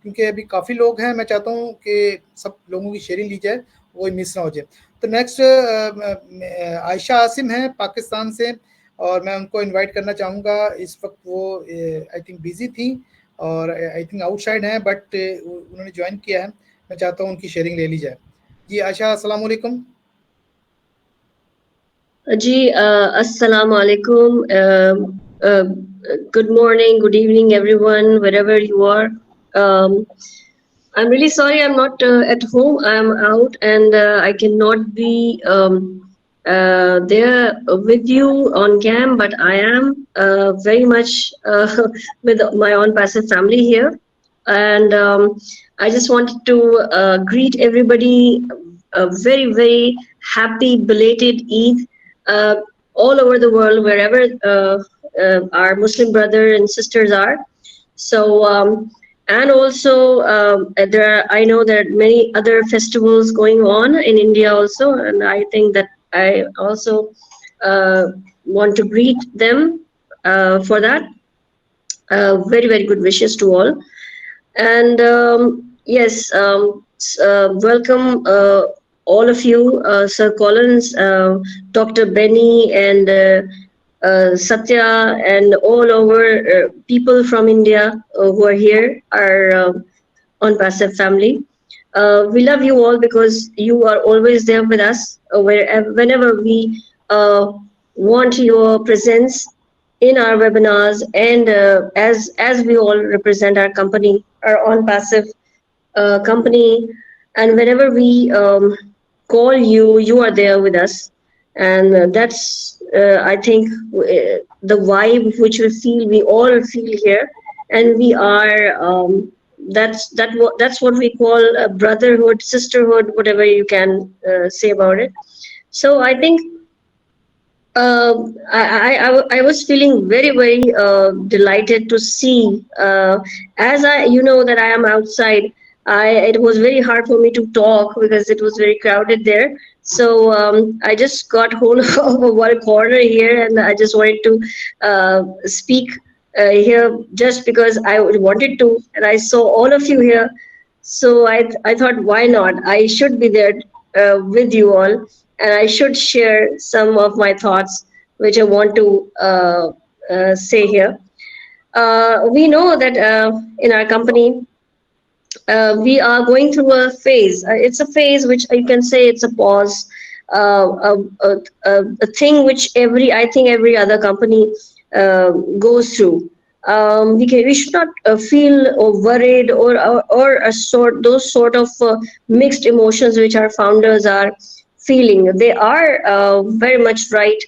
Speaker 1: क्योंकि अभी काफ़ी लोग हैं। मैं चाहता हूँ कि सब लोगों की शेयरिंग ली जाए, वो मिस ना हो जाए। तो नेक्स्ट आयशा आसिम है पाकिस्तान से, और मैं उनको इनवाइट करना चाहूँगा। इस वक्त वो आई थिंक बिजी थी और आई थिंक आउटसाइड हैं, बट उन्होंने ज्वाइन किया है। मैं चाहता हूँ उनकी शेयरिंग ले ली जाए। जी आयशा, अस्सलाम वालेकुम।
Speaker 7: जी अस्सलाम वालेकुम, good morning, good evening everyone, wherever you are. I'm really sorry I'm not at home. I'm out and I cannot be there with you on cam, but I am very much with my own passive family here. And I just wanted to greet everybody a very, very happy belated Eid all over the world, wherever our Muslim brothers and sisters are. So, and also I know there are many other festivals going on in India also, and I think that I also want to greet them for that. Very, very good wishes to all. And yes, welcome all of you, Sir Collins, Dr. Benny, and Satya, and all over people from India who are here, are on Passive family. We love you all because you are always there with us whenever we want your presence in our webinars, and as we all represent our company, our own passive company, and whenever we call you, you are there with us. And that's I think the vibe which we all feel here, and we are that's what we call a brotherhood, sisterhood, whatever you can say about it. So I think I was feeling very, very delighted to see, as you know that I am outside. It was very hard for me to talk because it was very crowded there. So I just got hold of one corner here, and I just wanted to speak here just because I wanted to, and I saw all of you here. So I thought, why not? I should be there with you all, and I should share some of my thoughts which I want to say here. We know that in our company, we are going through a phase. It's a phase which you can say it's a pause, a thing which I think every other company goes through. We should not feel worried or those sort of mixed emotions which our founders are feeling. They are very much right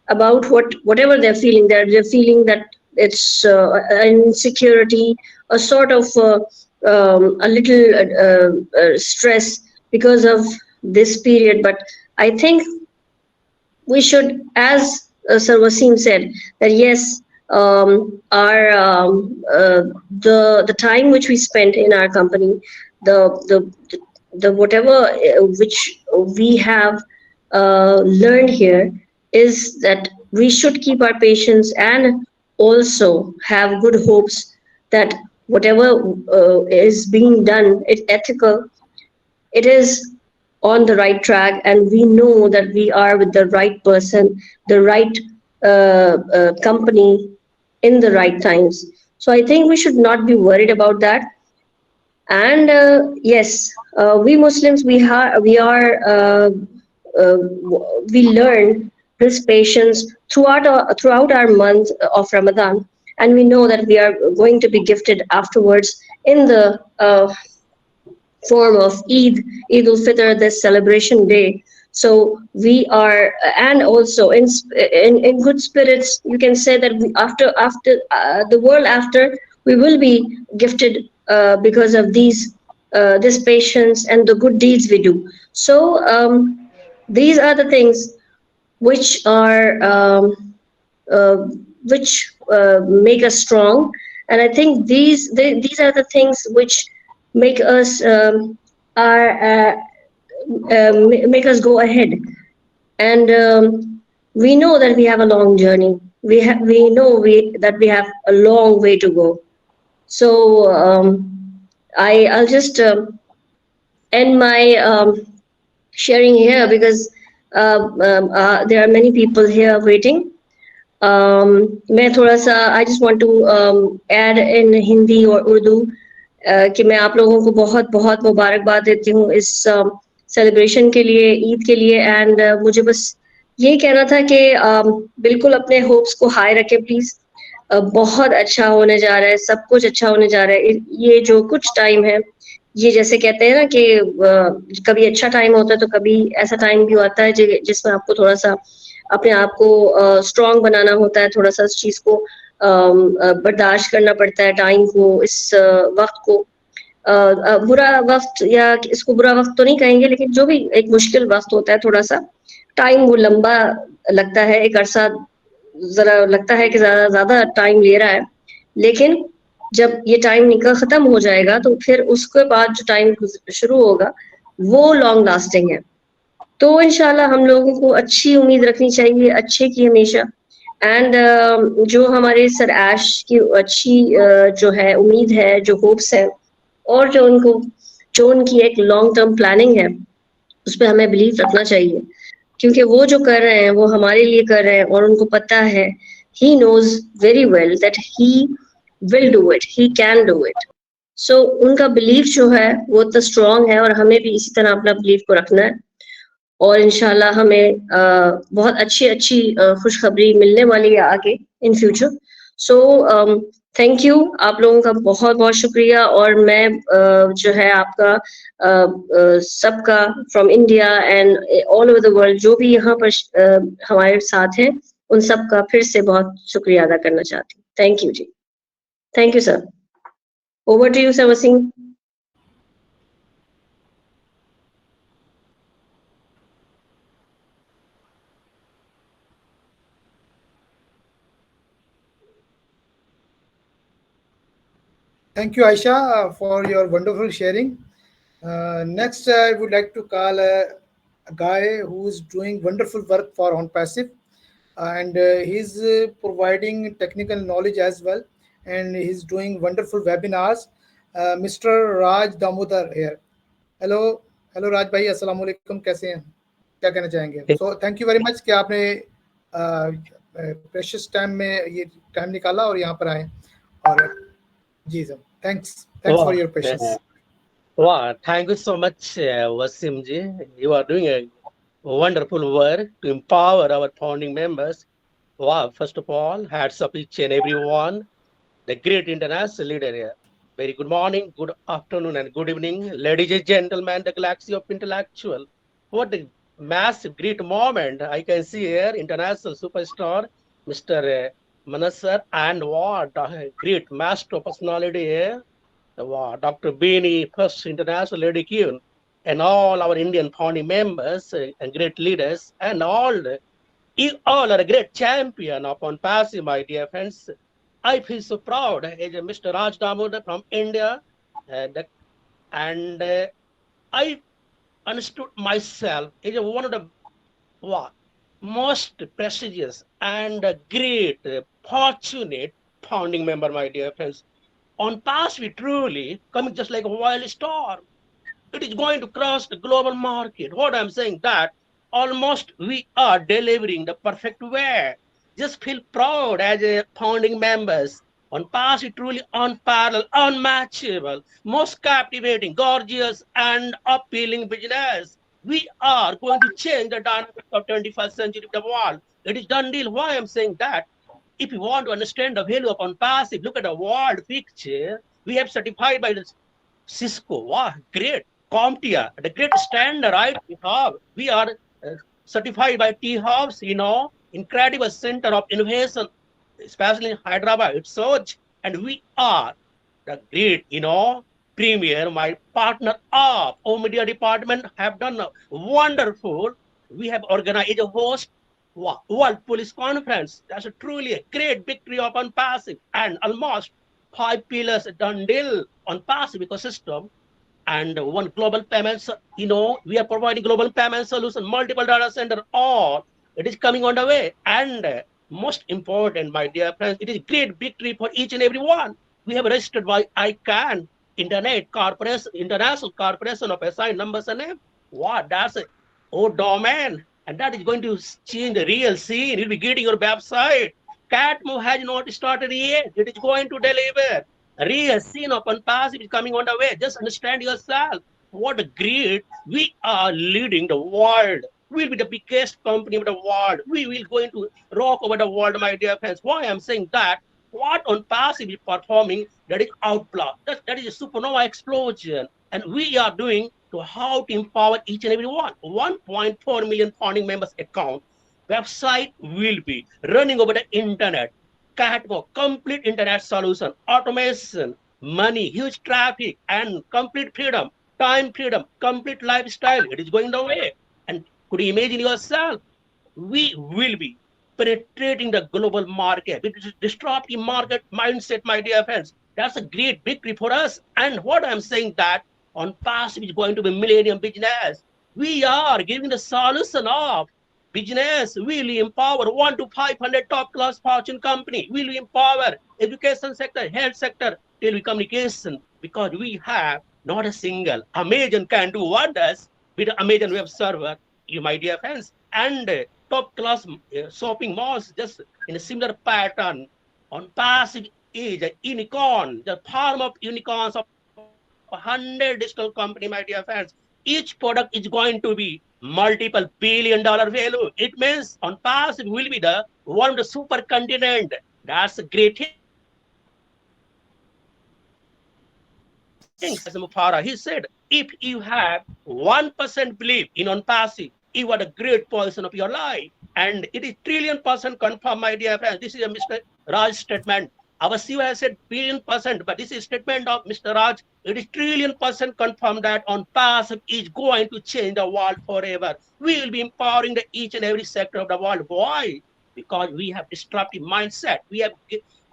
Speaker 7: about whatever they're feeling. They're feeling that it's an insecurity, a sort of a little stress because of this period. But I think we should, as Sir Wasim said, that yes, our the time which we spent in our company, the whatever which we have learned here is that we should keep our patience and also have good hopes that whatever is being done, it's ethical, it is on the right track, and we know that we are with the right person, the right company in the right times. So I think we should not be worried about that. And yes, we Muslims, we learn this patience throughout our month of Ramadan, and we know that we are going to be gifted afterwards in the form of Eid al-Fitr, this celebration day. So we are, and also in good spirits. You can say that after the world after, we will be gifted because of this patience and the good deeds we do. So these are the things which are uh, make us strong, and I think these are the things which make us are make us go ahead. And we know that we have a long journey. We know that we have a long way to go. So I'll just end my sharing here, because there are many people here waiting. मैं थोड़ा सा I just want to add in Hindi और उर्दू कि मैं आप लोगों को बहुत बहुत मुबारकबाद देती हूँ इस सेलिब्रेशन के लिए, ईद के लिए. एंड मुझे बस यही कहना था कि बिल्कुल अपने होप्स को हाई रखें प्लीज. बहुत अच्छा होने जा रहा है, सब कुछ अच्छा होने जा रहा है. ये जो कुछ टाइम है, ये जैसे कहते हैं ना कि कभी अच्छा टाइम होता है तो कभी ऐसा टाइम भी आता है जिसमें आपको थोड़ा सा अपने आप को स्ट्रांग बनाना होता है, थोड़ा सा इस चीज को बर्दाश्त करना पड़ता है, टाइम को, इस वक्त को. बुरा वक्त, या इसको बुरा वक्त तो नहीं कहेंगे, लेकिन जो भी एक मुश्किल वक्त होता है, थोड़ा सा टाइम वो लंबा लगता है, एक अरसा जरा लगता है कि ज्यादा टाइम ले रहा है. लेकिन जब ये टाइम निकल खत्म हो जाएगा तो फिर उसके बाद जो टाइम शुरू होगा वो लॉन्ग लास्टिंग है. तो इंशाल्लाह हम लोगों को अच्छी उम्मीद रखनी चाहिए, अच्छे की हमेशा. एंड जो हमारे सर ऐश की अच्छी जो है उम्मीद है, जो होप्स है, और जो उनकी एक लॉन्ग टर्म प्लानिंग है, उस पर हमें बिलीव रखना चाहिए, क्योंकि वो जो कर रहे हैं वो हमारे लिए कर रहे हैं, और उनको पता है, he knows very well that he will do it, he can do it. So उनका बिलीव जो है वो तो स्ट्रॉन्ग है, और हमें भी इसी तरह अपना बिलीव को रखना है. और इंशाल्लाह हमें बहुत अच्छी खुशखबरी मिलने वाली है आगे in future. So thank you, आप लोगों का बहुत बहुत शुक्रिया. और मैं जो है आपका सबका from India and all over the world जो भी यहाँ पर हमारे साथ हैं, उन सबका फिर से बहुत शुक्रिया अदा करना चाहती हूँ. Thank you ji. Thank you sir. Over to you sir Wasim.
Speaker 1: Thank you, Aisha, for your wonderful sharing. Next, I would like to call a guy who is doing wonderful work for OnPassive, and he's providing technical knowledge as well, and he's doing wonderful webinars. Mr. Raj Damodar here. Hello, Raj bhai, assalamu alaikum. कैसे हैं? क्या कहना चाहेंगे? So thank you very much कि आपने precious time में ये time निकाला और यहाँ पर आए. और जी sir, thanks for your patience.
Speaker 8: Wow, thank you so much, Wasim ji. You are doing a wonderful work to empower our founding members Wow, first of all, hats up each and everyone. The great international leader here. Very good morning, good afternoon, and good evening, ladies and gentlemen, the galaxy of intellectual. What a massive, great moment I can see here. International superstar, Mr. Manassar, and what a great master personality here. Wow, Dr. Beanie, first international lady Q, and all our Indian founding members and great leaders, and you all are a great champion upon passing, my dear friends. I feel so proud as a Mr. Raj Damodar from India, and I understood myself as one of the what, most prestigious and great, fortunate founding member, my dear friends. On past, we truly coming just like a wild storm. It is going to cross the global market. What I'm saying that almost we are delivering the perfect way. Just feel proud as a founding members. On past, it truly unparalleled, unmatchable, most captivating, gorgeous, and appealing business. We are going to change the dynamics of 21st century of the world. It is done deal. Why I'm saying that? If you want to understand the value of on-passive, look at the world picture. We have certified by the Cisco. Wow, great. CompTIA, the great standard, right? We are certified by T-Hubs, incredible center of innovation, especially in Hyderabad. It's such, and we are the great, premier, my partner of our media department have done a wonderful. We have organized a host World Police Conference. That's truly a great victory upon passive and almost 5 pillars done deal on passive ecosystem and one global payments. We are providing global payment solution, multiple data center, all it is coming on the way. And most important, my dear friends, it is great victory for each and every one. We have registered by ICANN, Internet Corporation, International Corporation of Assigned Numbers and Name. What? That's a domain. And that is going to change the real scene. You'll be getting your website. CatMove has not started yet. It is going to deliver. A real scene of passive is coming on the way. Just understand yourself. What a great. We are leading the world. We'll be the biggest company of the world. We will going to rock over the world, my dear friends. Why I'm saying that? What on passive is performing, that is outplot. That is a supernova explosion. And we are doing to how to empower each and every one. 1.4 million founding members account. Website will be running over the internet. CatMove, complete internet solution, automation, money, huge traffic, and complete freedom, time freedom, complete lifestyle. It is going the way. And could you imagine yourself? We will be penetrating the global market. It is disrupting market mindset, my dear friends. That's a great victory for us. And what I'm saying that on passive is going to be millennium business. We are giving the solution of business. Will empower 1 to 500 top class fortune company. Will empower education sector, health sector, telecommunication, because we have not a single. Amazon can do wonders with Amazon web server, you my dear friends, and top class shopping malls just in a similar pattern. On passive is a unicorn, the farm of unicorns of 100 digital company, my dear friends. Each product is going to be multiple billion-dollar value. It means on passive will be the one of the supercontinent. That's a great thing. As Mufara, he said, if you have 1% belief in on passive, you are the great portion of your life. And it is trillion% confirmed, my dear friends. This is a Mr. Raj statement. Our CEO has said billion%, but this is statement of Mr. Raj. It is trillion% confirmed that on passive is going to change the world forever. We will be empowering each and every sector of the world. Why? Because we have disruptive mindset. We have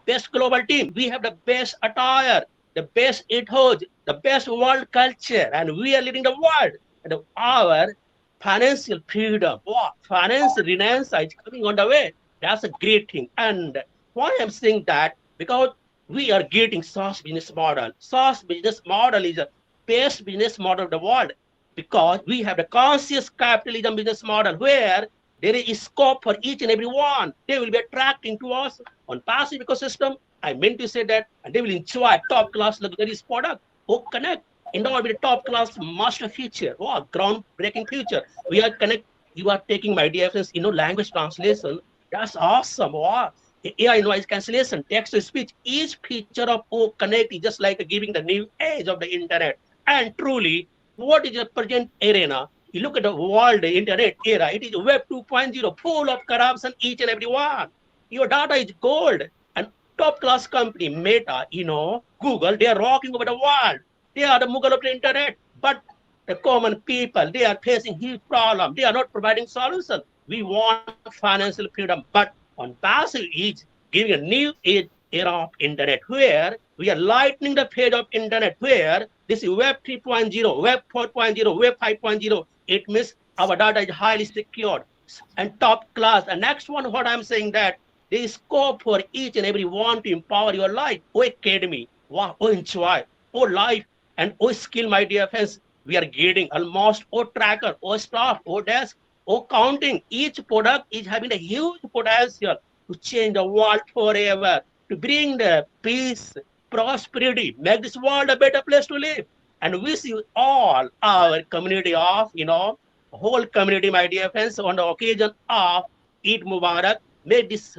Speaker 8: best global team. We have the best attire, the best ethos, the best world culture, and we are leading the world. And our financial freedom, financial renaissance is coming on the way. That's a great thing. And why I'm saying that? Because we are getting SaaS business model. SaaS business model is the best business model of the world because we have the conscious capitalism business model where there is scope for each and every one. They will be attracting to us on passive ecosystem. I meant to say that, and they will enjoy top class luxurious product. Who connect? And will be the top class master feature. Groundbreaking feature. We are connect. You are taking my dear friends, language translation. That's awesome. Wow. AI noise cancellation, text to speech, each feature of O Connect is just like giving the new age of the internet. And truly, what is the present arena? You look at the world, the internet era, it is Web 2.0, full of corruption, each and every one. Your data is gold. And top class company, Meta, Google, they are rocking over the world. They are the Mughal of the internet. But the common people, they are facing huge problems. They are not providing solutions. We want financial freedom, but on passive is giving a new age era of internet where we are lightening the phase of internet where this is Web 3.0, Web 4.0, Web 5.0. It means our data is highly secured and top class. And next one, what I'm saying that there is scope for each and every one to empower your life. O Academy, wow, O Enjoy, O Life, and O Skill, my dear friends. We are getting almost O Tracker, O Staff, O Desk, O Counting. Each product is having a huge potential to change the world forever, to bring the peace, prosperity, make this world a better place to live. And wish you all our community of, whole community, my dear friends, on the occasion of Eid Mubarak, may this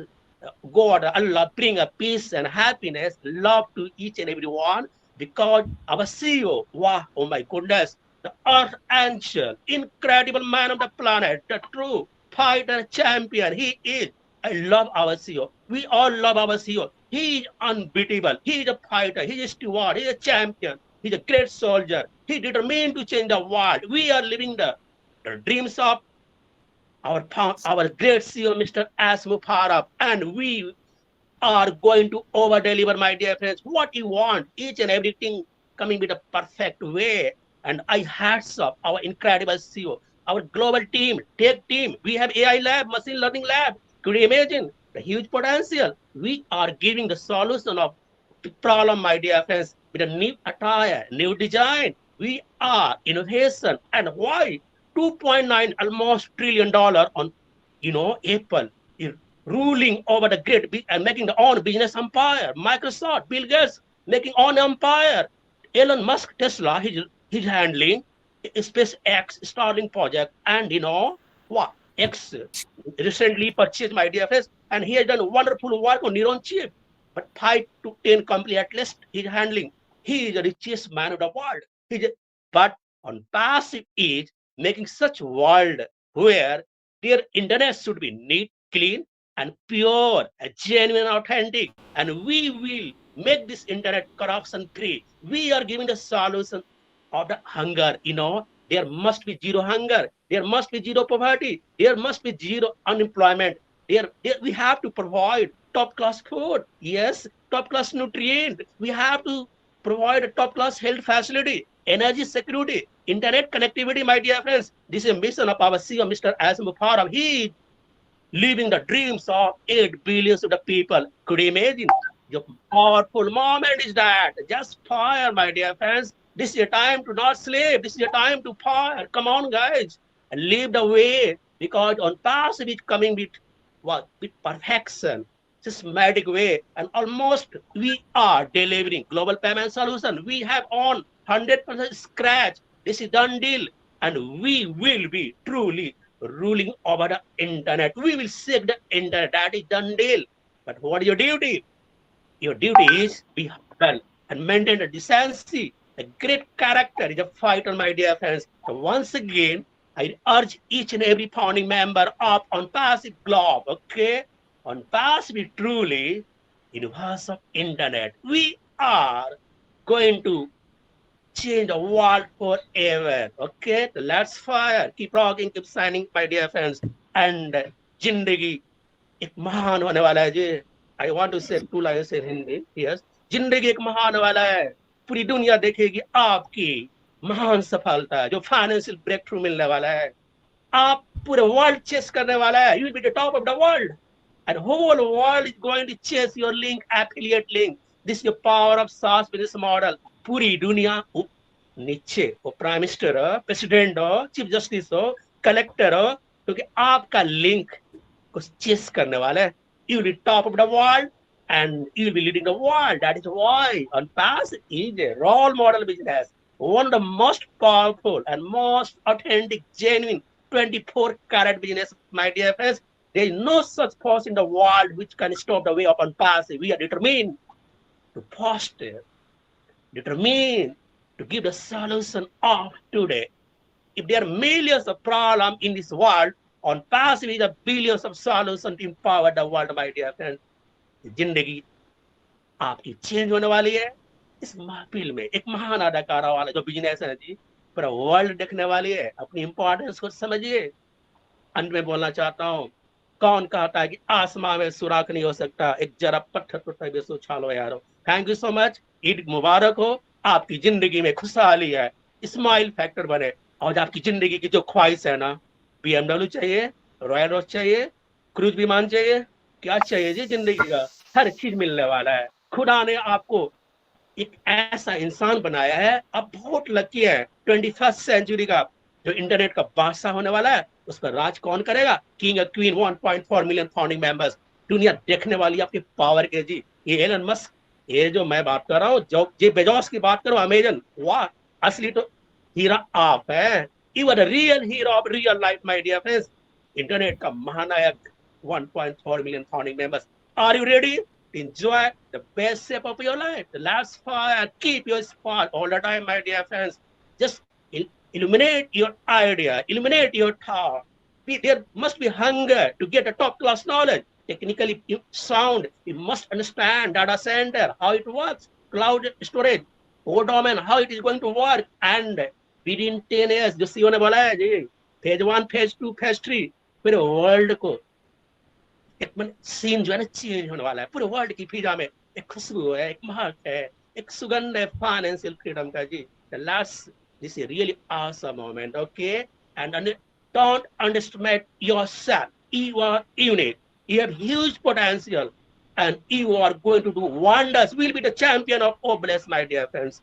Speaker 8: God, Allah, bring a peace and happiness, love to each and every one, because our CEO, wow, oh my goodness, the earth angel, incredible man of the planet, the true fighter champion, he is. I love our CEO. We all love our CEO. He is unbeatable. He is a fighter. He is a steward. He is a champion. He is a great soldier. He determined to change the world. We are living the dreams of our great CEO, Mr. S. Mufarab, and we are going to over deliver, my dear friends. What you want, each and everything coming with a perfect way. And I hats off our incredible CEO, our global team, tech team. We have AI lab, machine learning lab. Could you imagine the huge potential? We are giving the solution of the problem, my dear friends, with a new attire, new design. We are innovation. And why? 2.9 almost $1 trillion on, Apple is ruling over the great and making the own business empire. Microsoft, Bill Gates making own empire. Elon Musk, Tesla, he's handling SpaceX, Starlink project, and X recently purchased, my dear friends, and he has done wonderful work on Neuron chip. But 5 to 10 companies at least he's handling. He is the richest man of the world. But on passive is making such world where their internet should be neat, clean, and pure, genuine, authentic. And we will make this internet corruption free. We are giving the solution of the hunger. There must be zero hunger. There must be zero poverty. There must be zero unemployment. We have to provide top-class food. Yes, top-class nutrient. We have to provide a top-class health facility, energy security, internet connectivity, my dear friends. This is a mission of our CEO, Mr. S. Mufarab. He living the dreams of 8 billion of the people. Could you imagine? The powerful moment is that. Just fire, my dear friends. This is your time to not sleep. This is your time to fire. Come on, guys. And leave the way. Because on passive it's coming with what? With perfection. Systematic way. And almost we are delivering global payment solution. We have on 100% scratch. This is done deal. And we will be truly ruling over the internet. We will save the internet. That is done deal. But what is your duty? Your duty is be humble and maintain the decency. A great character is a fighter, my dear friends. So once again, I urge each and every founding member of On Passive Globe, okay? On Passive, truly, universe of internet. We are going to change the world forever, okay? So let's fire. Keep rocking, keep signing, my dear friends. And Jindagi ek mahan hone wala hai ji. I want to say 2 lines in Hindi. Yes. Jindagi ek mahan wala hai. पूरी दुनिया देखेगी आपकी महान सफलता जो financial break through मिलने वाला है आप पूरे वर्ल्ड चेस करने वाला है you will be the top of the world and whole world is going to chase your link affiliate link this your power of SaaS business model पूरी दुनिया नीचे वो प्राइम मिनिस्टर हो प्रेसिडेंट हो chief justice हो collector हो क्योंकि आपका लिंक को चेस करने वाला है you will be top of the world and you'll be leading the world. That is why On Passive is a role model business, one of the most powerful and most authentic, genuine 24-karat business, my dear friends. There is no such force in the world which can stop the way upon passive. We are determined to foster, determined to give the solution of today. If there are millions of problems in this world, on passive is the billions of solutions to empower the world, my dear friends. जिंदगी आपकी change होने वाली है इस महफिल में। एक महान अदाकारा वाला जो बिजनेस है जी, पूरा वर्ल्ड देखने वाली है। अपनी इंपॉर्टेंस को समझिए। अंत में बोलना चाहता हूँ, कौन कहता है कि आसमां में सुराख नहीं हो सकता, एक जरा पत्थर टूटा भी उछालो यारो। Thank you so much. Eid मुबारक हो। आपकी जिंदगी में खुशहाली है, स्माइल फैक्टर बने, और आपकी जिंदगी की जो ख्वाहिश है ना, BMW चाहिए, रॉयल रोज चाहिए, क्रूज विमान चाहिए, क्या चाहिए जी जिंदगी का, हर चीज मिलने वाला है। खुदा ने आपको एक ऐसा इंसान बनाया है, आप बहुत लकी है। 21st सेंचुरी का जो इंटरनेट का बादशाह होने वाला है, उस पर राज कौन करेगा? किंग और क्वीन, 1.4 मिलियन फाउंडिंग मेंबर्स, दुनिया देखने वाली आपके पावर के जी। ये एलन मस्क, ये जो मैं बात कर रहा हूँ, जो जे बेजोस की बात करो, अमेजन, वाह, असली तो हीरा आप है। You are the real hero of real life, my dear friends. Internet का महानायक, 1.4 million founding members. Are you ready to enjoy the best shape of your life? The last fire, keep your spark all the time, my dear friends. Just illuminate your idea, illuminate your thought. There must be hunger to get a top-class knowledge. Technically sound, you must understand data center, how it works, cloud storage, co-domain, how it is going to work. And within 10 years, जो CEO ने बोला है जी, phase 1, phase 2, phase 3, फिर world को एक scene जो है ना चेंज होने वाला है। पूरे वर्ल्ड की फिजा में एक खुशबू है, एक महक है, एक सुगंध है फाइनेंशियल फ्रीडम का जी। The last, this is really awesome moment, okay? And don't underestimate yourself. You are unique. You have huge potential, and you are going to do wonders. We'll be the champion of Oblast, my dear friends.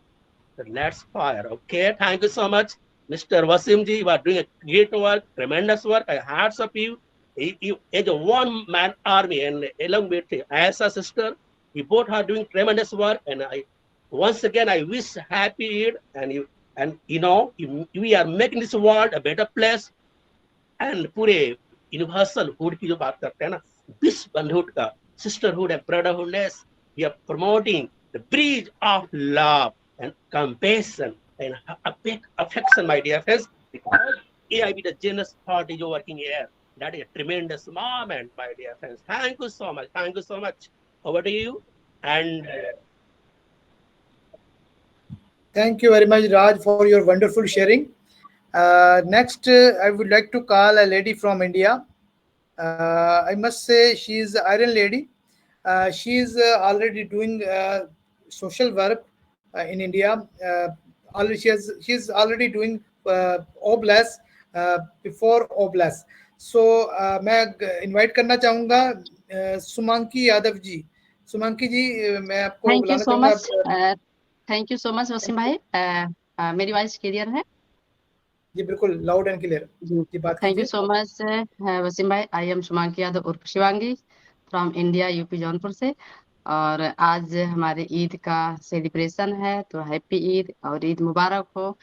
Speaker 8: So let's fire, okay? Thank you so much, Mr. Wasim ji. You are doing a great work, tremendous work. I hats of you. You as a one-man army, and along with Asa sister, you both are doing tremendous work. And once again I wish happy Eid, and we are making this world a better place. And पूरे universal hood की जो बात करते हैं ना, विश्व बंधुहुड का, sisterhood and brotherhoodness, we are promoting the bridge of love and compassion and affection, my dear friends. Because AIB, the generous party, is working here. That is a tremendous moment, my dear friends. Thank you so much. Thank you so much. Over to you. And
Speaker 1: thank you very much, Raj, for your wonderful sharing. Next, I would like to call a lady from India. I must say she is an Iron lady. She is already doing social work in India. She is already doing Oblast before Oblast. So मैं invite करना चाहूंगा सुमांकी यादव जी। सुमांकी जी, मैं आपको बुलाना चाहूंगा।
Speaker 9: Thank you so much Waseem भाई। मेरी voice clear है?
Speaker 1: जी बिल्कुल, लाउड एंड क्लियर जी, बात कीजिए।
Speaker 9: Thank you so much Waseem भाई। आई एम सुमांकी यादव उर्फ Shivangi from India, UP Jaunpur से। और आज हमारे ईद का सेलिब्रेशन है, तो हैप्पी ईद और ईद मुबारक हो।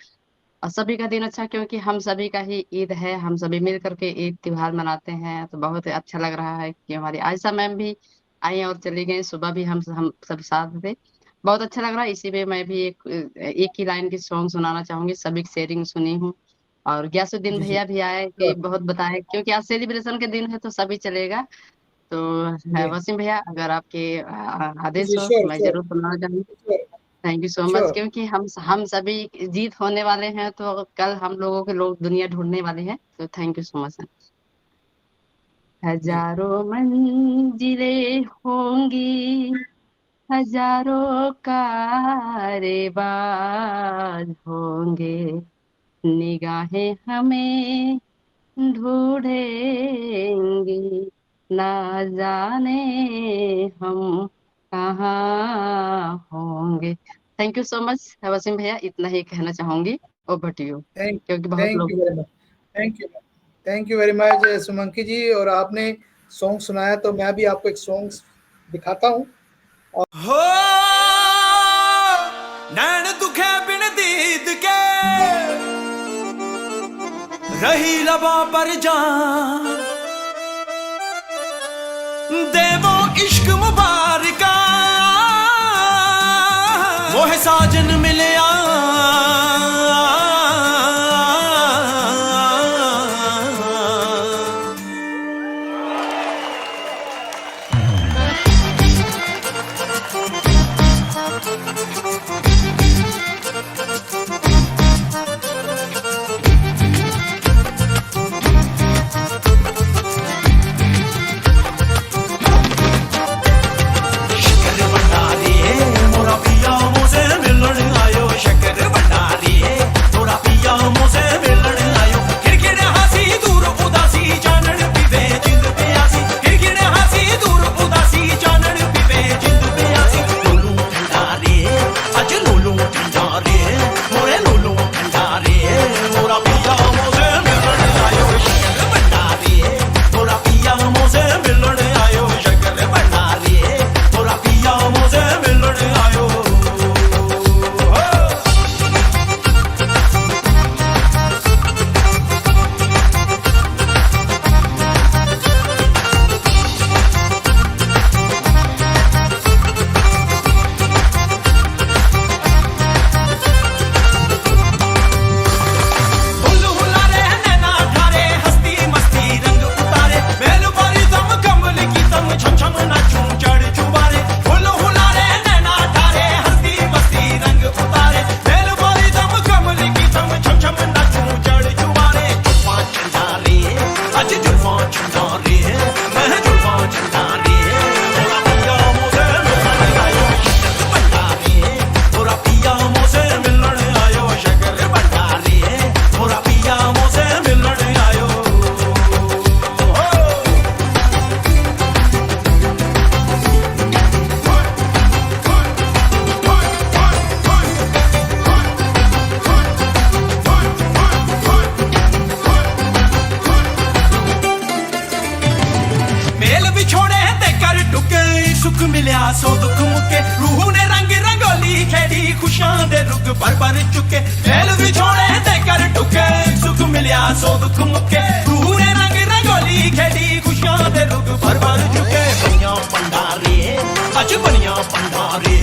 Speaker 9: और सभी का दिन अच्छा, क्योंकि हम सभी का ही ईद है, हम सभी मिल करके ईद त्योहार मनाते हैं। तो बहुत अच्छा लग रहा है कि हमारी आयशा मैम भी आई और चली गई, सुबह भी हम सब साथ थे, बहुत अच्छा लग रहा है। इसी में मैं भी एक ही लाइन की सॉन्ग सुनाना चाहूंगी। सभी की शेयरिंग सुनी हूँ, और ग्यासुद्दीन भैया भी आए कि बहुत बताए, क्योंकि आज सेलिब्रेशन के दिन है तो सभी चलेगा। तो वसीम भैया, अगर आपके आदेश हो, मैं जरूर सुनाना चाहूंगी। थैंक यू सो मच, क्योंकि हम सभी जीत होने वाले हैं, तो कल हम लोगों के लोग दुनिया ढूंढने वाले हैं। तो थैंक यू सो मच। हजारों मंजिलें होंगी, हजारों कारवां होंगे, निगाहें हमें ढूंढेंगी, ना जाने हम कहाँ होंगे। Thank you so much Waseem भैया, इतना ही कहना चाहूंगी। ओवर टू यू, क्योंकि बहुत लोग।
Speaker 1: थैंक यू वेरी मच सुमंकी जी। और आपने सॉन्ग सुनाया, तो मैं भी आपको एक सॉन्ग दिखाता हूँ।
Speaker 4: हो नैन दुखे बिन दीद के रही लबों पर जान, देवो इश्क मुबारका मोह साजन मिलया सुख मिलिया सो दुख मुके रूह ने रंग रंगोली खेड़ी खुशियां दे रुग भर भर चुके मेल विछोड़े ते कर टुके सुख मिलिया सो दुख मुके रूह ने रंग रंगोली खेड़ी खुशियां दे रुग भर भर चुके बनिया पंडारी अज बनिया पंडारी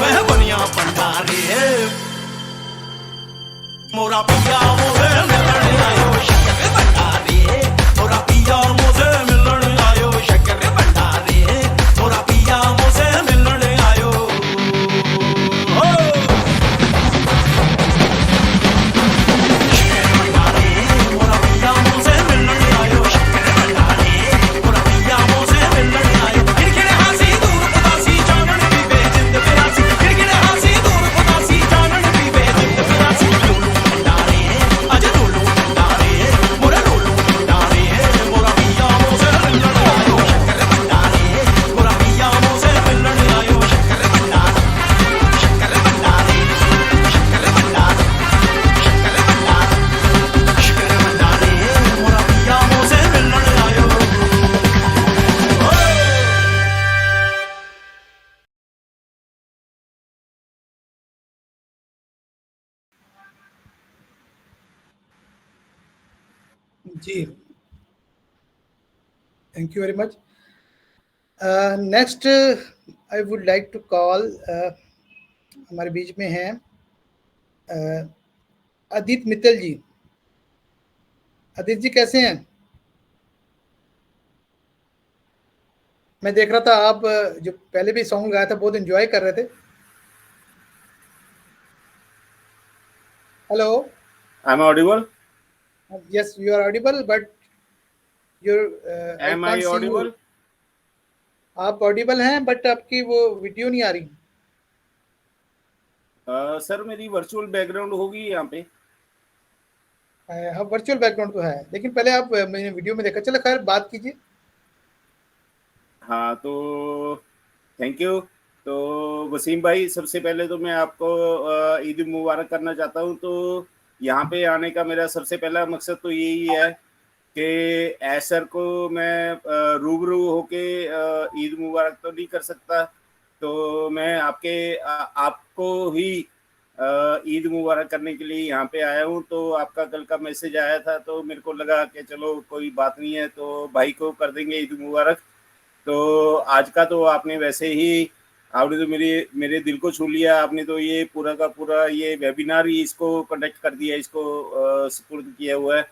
Speaker 4: वह बनिया पंडारी मोरा पिया मोरे मिलने आयो शक्कर भंडारी मोरा पिया मोरे मिलने आयो शक्कर भंडारी मोरा पिया मोरे मिलने आयो शक्कर भंडारी मोरा पिया मोरे मिलने आयो शक्कर भंडारी मोरा पिया मोरे मिलने आयो खिड़खिड़े हासी दूर उदासी जानन पीवे जिंद प्यासी खिड़खिड़े हासी दूर उदासी जानन पीवे जिंद प्यासी
Speaker 1: जी, thank you very much. Next I would like to call, हमारे बीच में हैं आदित्य मित्तल जी। आदित्य जी कैसे हैं? मैं देख रहा था आप जो पहले भी सॉन्ग गाया था बहुत एंजॉय कर रहे थे। Hello,
Speaker 10: I'm audible.
Speaker 1: yes, you are audible, but your
Speaker 10: Am I
Speaker 1: can't see you.
Speaker 10: audible?
Speaker 1: आप ऑडिबल हैं बट आपकी वो वीडियो नहीं आ रही।
Speaker 10: सर मेरी वर्चुअल बैकग्राउंड होगी यहाँ पे।
Speaker 1: हाँ, वर्चुअल बैकग्राउंड तो है, लेकिन पहले आप मैंने वीडियो में देखा। चलो खैर, बात कीजिए।
Speaker 10: हाँ तो थैंक यू। तो वसीम भाई, सबसे पहले तो मैं आपको ईद मुबारक करना चाहता हूँ। तो यहाँ पे आने का मेरा सबसे पहला मकसद तो यही है कि ऐसर को मैं रूबरू होके ईद मुबारक तो नहीं कर सकता, तो मैं आपको ही ईद मुबारक करने के लिए यहाँ पे आया हूँ। तो आपका कल का मैसेज आया था तो मेरे को लगा कि चलो कोई बात नहीं है, तो भाई को कर देंगे ईद मुबारक। तो आज का तो आपने वैसे ही, आपने तो मेरे दिल को छू लिया। आपने तो ये पूरा का पूरा ये वेबिनार ही इसको कंडक्ट कर दिया, इसको सुपुर्द किया हुआ है।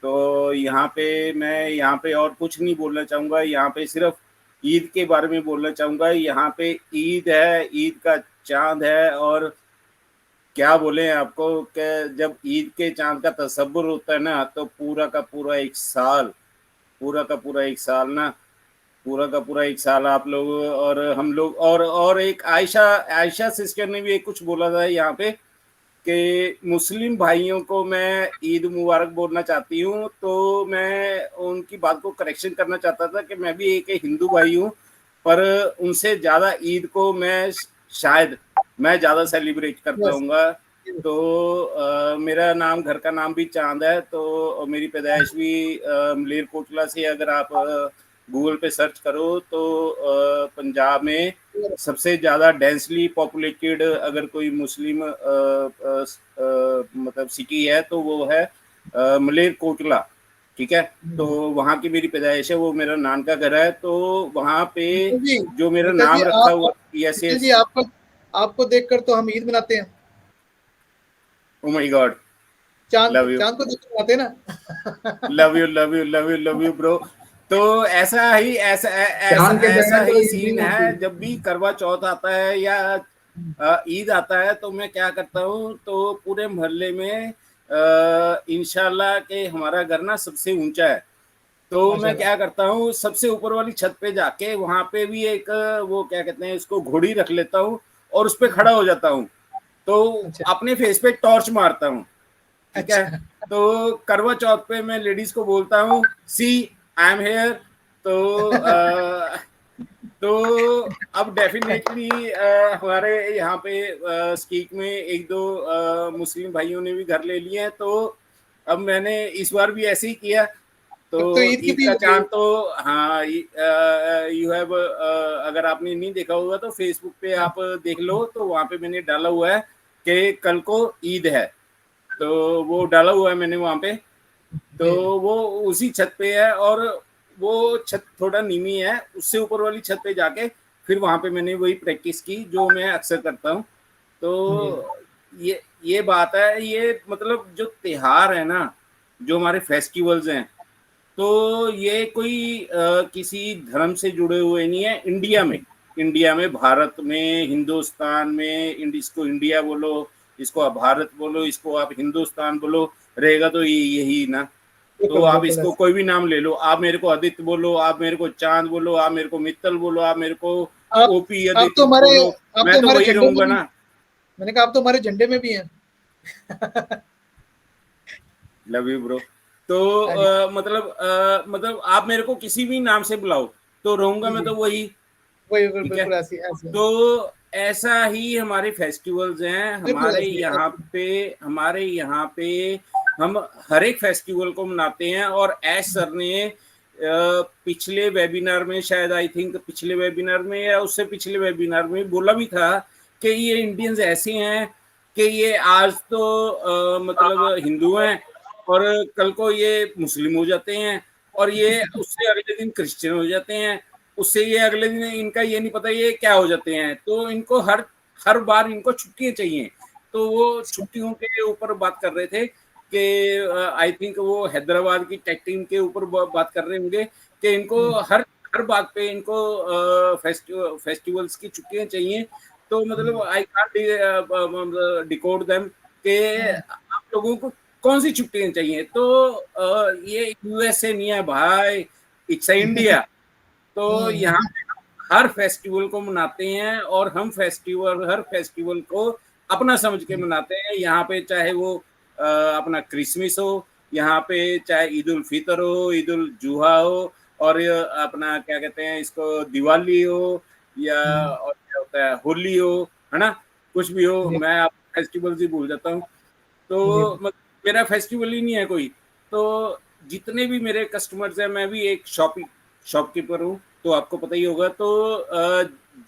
Speaker 10: तो यहाँ पे और कुछ नहीं बोलना चाहूँगा। यहाँ पे सिर्फ ईद के बारे में बोलना चाहूँगा। यहाँ पे ईद है, ईद का चांद है, और क्या बोले आपको कि जब ईद के चांद का तसव्वुर होता है ना, तो पूरा का पूरा एक साल आप लोग और हम लोग, और एक आयशा सिस्टर ने भी एक कुछ बोला था यहाँ पे कि मुस्लिम भाइयों को मैं ईद मुबारक बोलना चाहती हूँ। तो मैं उनकी बात को करेक्शन करना चाहता था कि मैं भी एक हिंदू भाई हूँ, पर उनसे ज़्यादा ईद को मैं ज़्यादा सेलिब्रेट करता हूँगा। तो मेरा नाम, घर का नाम भी चांद है, तो मेरी पैदाइश भी मलेरकोटला से। अगर आप गूगल पे सर्च करो तो पंजाब में सबसे ज़्यादा डेंसली पॉपुलेटेड अगर कोई मुस्लिम मतलब सिटी है तो वो है मलेरकोटला, ठीक है। तो वहाँ की मेरी पैदाइश है, वो मेरा नान का घर है। तो वहाँ पे जो मेरा नाम रखा हुआ, यस
Speaker 1: जी, आपको देखकर तो हम ईद मनाते हैं।
Speaker 10: ओ माय गॉड,
Speaker 1: चांद को देखकर मनाते हैं ना।
Speaker 10: Love you bro. तो ऐसा ही सीन है। जब भी करवा चौथ आता है या ईद आता है तो मैं क्या करता हूँ, तो पूरे मोहल्ले में इंशाल्लाह के हमारा घर ना सबसे ऊंचा है, तो मैं क्या करता हूँ, सबसे ऊपर वाली छत पे जाके वहां पे भी एक वो क्या कहते हैं इसको, घोड़ी रख लेता हूँ और उस पे खड़ा हो जाता हूँ। तो अपने फेस पे टॉर्च मारता हूँ, ठीक है। तो करवा चौथ पे मैं लेडीज को बोलता हूँ, सी आई एम हेयर। तो अब डेफिनेटली हमारे यहाँ पे स्कीक में एक दो मुस्लिम भाइयों ने भी घर ले लिए हैं। तो अब मैंने इस बार भी ऐसे ही किया। तो ईद का चांद तो हाँ, यू हैव अगर आपने नहीं देखा होगा तो फेसबुक पे आप देख लो, तो वहाँ पे मैंने डाला हुआ है कि कल को ईद है, तो वो डाला हुआ है मैंने वहाँ पे। तो वो उसी छत पे है, और वो छत थोड़ा नीवी है, उससे ऊपर वाली छत पे जाके फिर वहाँ पे मैंने वही प्रैक्टिस की जो मैं अक्सर करता हूँ। तो ये बात है। ये मतलब जो त्योहार है ना, जो हमारे फेस्टिवल्स हैं, तो ये कोई किसी धर्म से जुड़े हुए नहीं है। इंडिया में, भारत में, हिंदुस्तान में, इसको इंडिया बोलो, इसको आप भारत बोलो, इसको आप हिंदुस्तान बोलो, रहेगा तो यही ना। तो आप इसको कोई भी नाम ले लो, आप मेरे को आदित्य बोलो, आप मेरे को चांद बोलो, आप मेरे को मित्तल बोलो, आप मेरे को ओपी आदित्य बोलो, मैं तो वही रहूंगा ना।
Speaker 1: मैंने कहा आप तो हमारे झंडे में भी हैं।
Speaker 10: Love you bro. तो मतलब आप मेरे को किसी भी नाम से बुलाओ तो रहूंगा मैं तो वही
Speaker 1: बिल्कुल ऐसी।
Speaker 10: तो ऐसा ही हमारे फेस्टिवल्स हैं। हमारे यहाँ पे हम हर एक फेस्टिवल को मनाते हैं। और एस सर ने पिछले वेबिनार में, शायद आई थिंक पिछले वेबिनार में या उससे पिछले वेबिनार में बोला भी था कि ये इंडियंस ऐसे हैं कि ये आज तो मतलब हिंदू हैं और कल को ये मुस्लिम हो जाते हैं, और ये उससे अगले दिन क्रिश्चियन हो जाते हैं, उससे ये अगले दिन इनका ये नहीं पता ये क्या हो जाते हैं। तो इनको हर बार इनको छुट्टियां चाहिए। तो वो छुट्टियों के ऊपर बात कर रहे थे कि आई थिंक वो हैदराबाद की टेक टीम के ऊपर बात कर रहे होंगे कि इनको हर बात पे इनको फेस्टिवल्स की छुट्टियां चाहिए। तो मतलब आई कांट डिकोड देम कि आप लोगों को कौन सी छुट्टियां चाहिए। तो ये यूएसए नहीं है भाई, इट्स इंडिया। तो यहाँ हर फेस्टिवल को मनाते हैं, और हम हर फेस्टिवल को अपना समझ के मनाते हैं। यहाँ पे चाहे वो अपना क्रिसमस हो, यहाँ पे चाहे ईद उल फितर हो, ईद उल जुहा हो, और अपना क्या कहते हैं इसको, दिवाली हो, या और क्या होता है होली हो, है ना, कुछ भी हो। मैं आप फेस्टिवल ही भूल जाता हूँ। तो मेरा फेस्टिवल ही नहीं है कोई। तो जितने भी मेरे कस्टमर्स हैं, मैं भी एक शॉपकीपर हूँ, तो आपको पता ही होगा। तो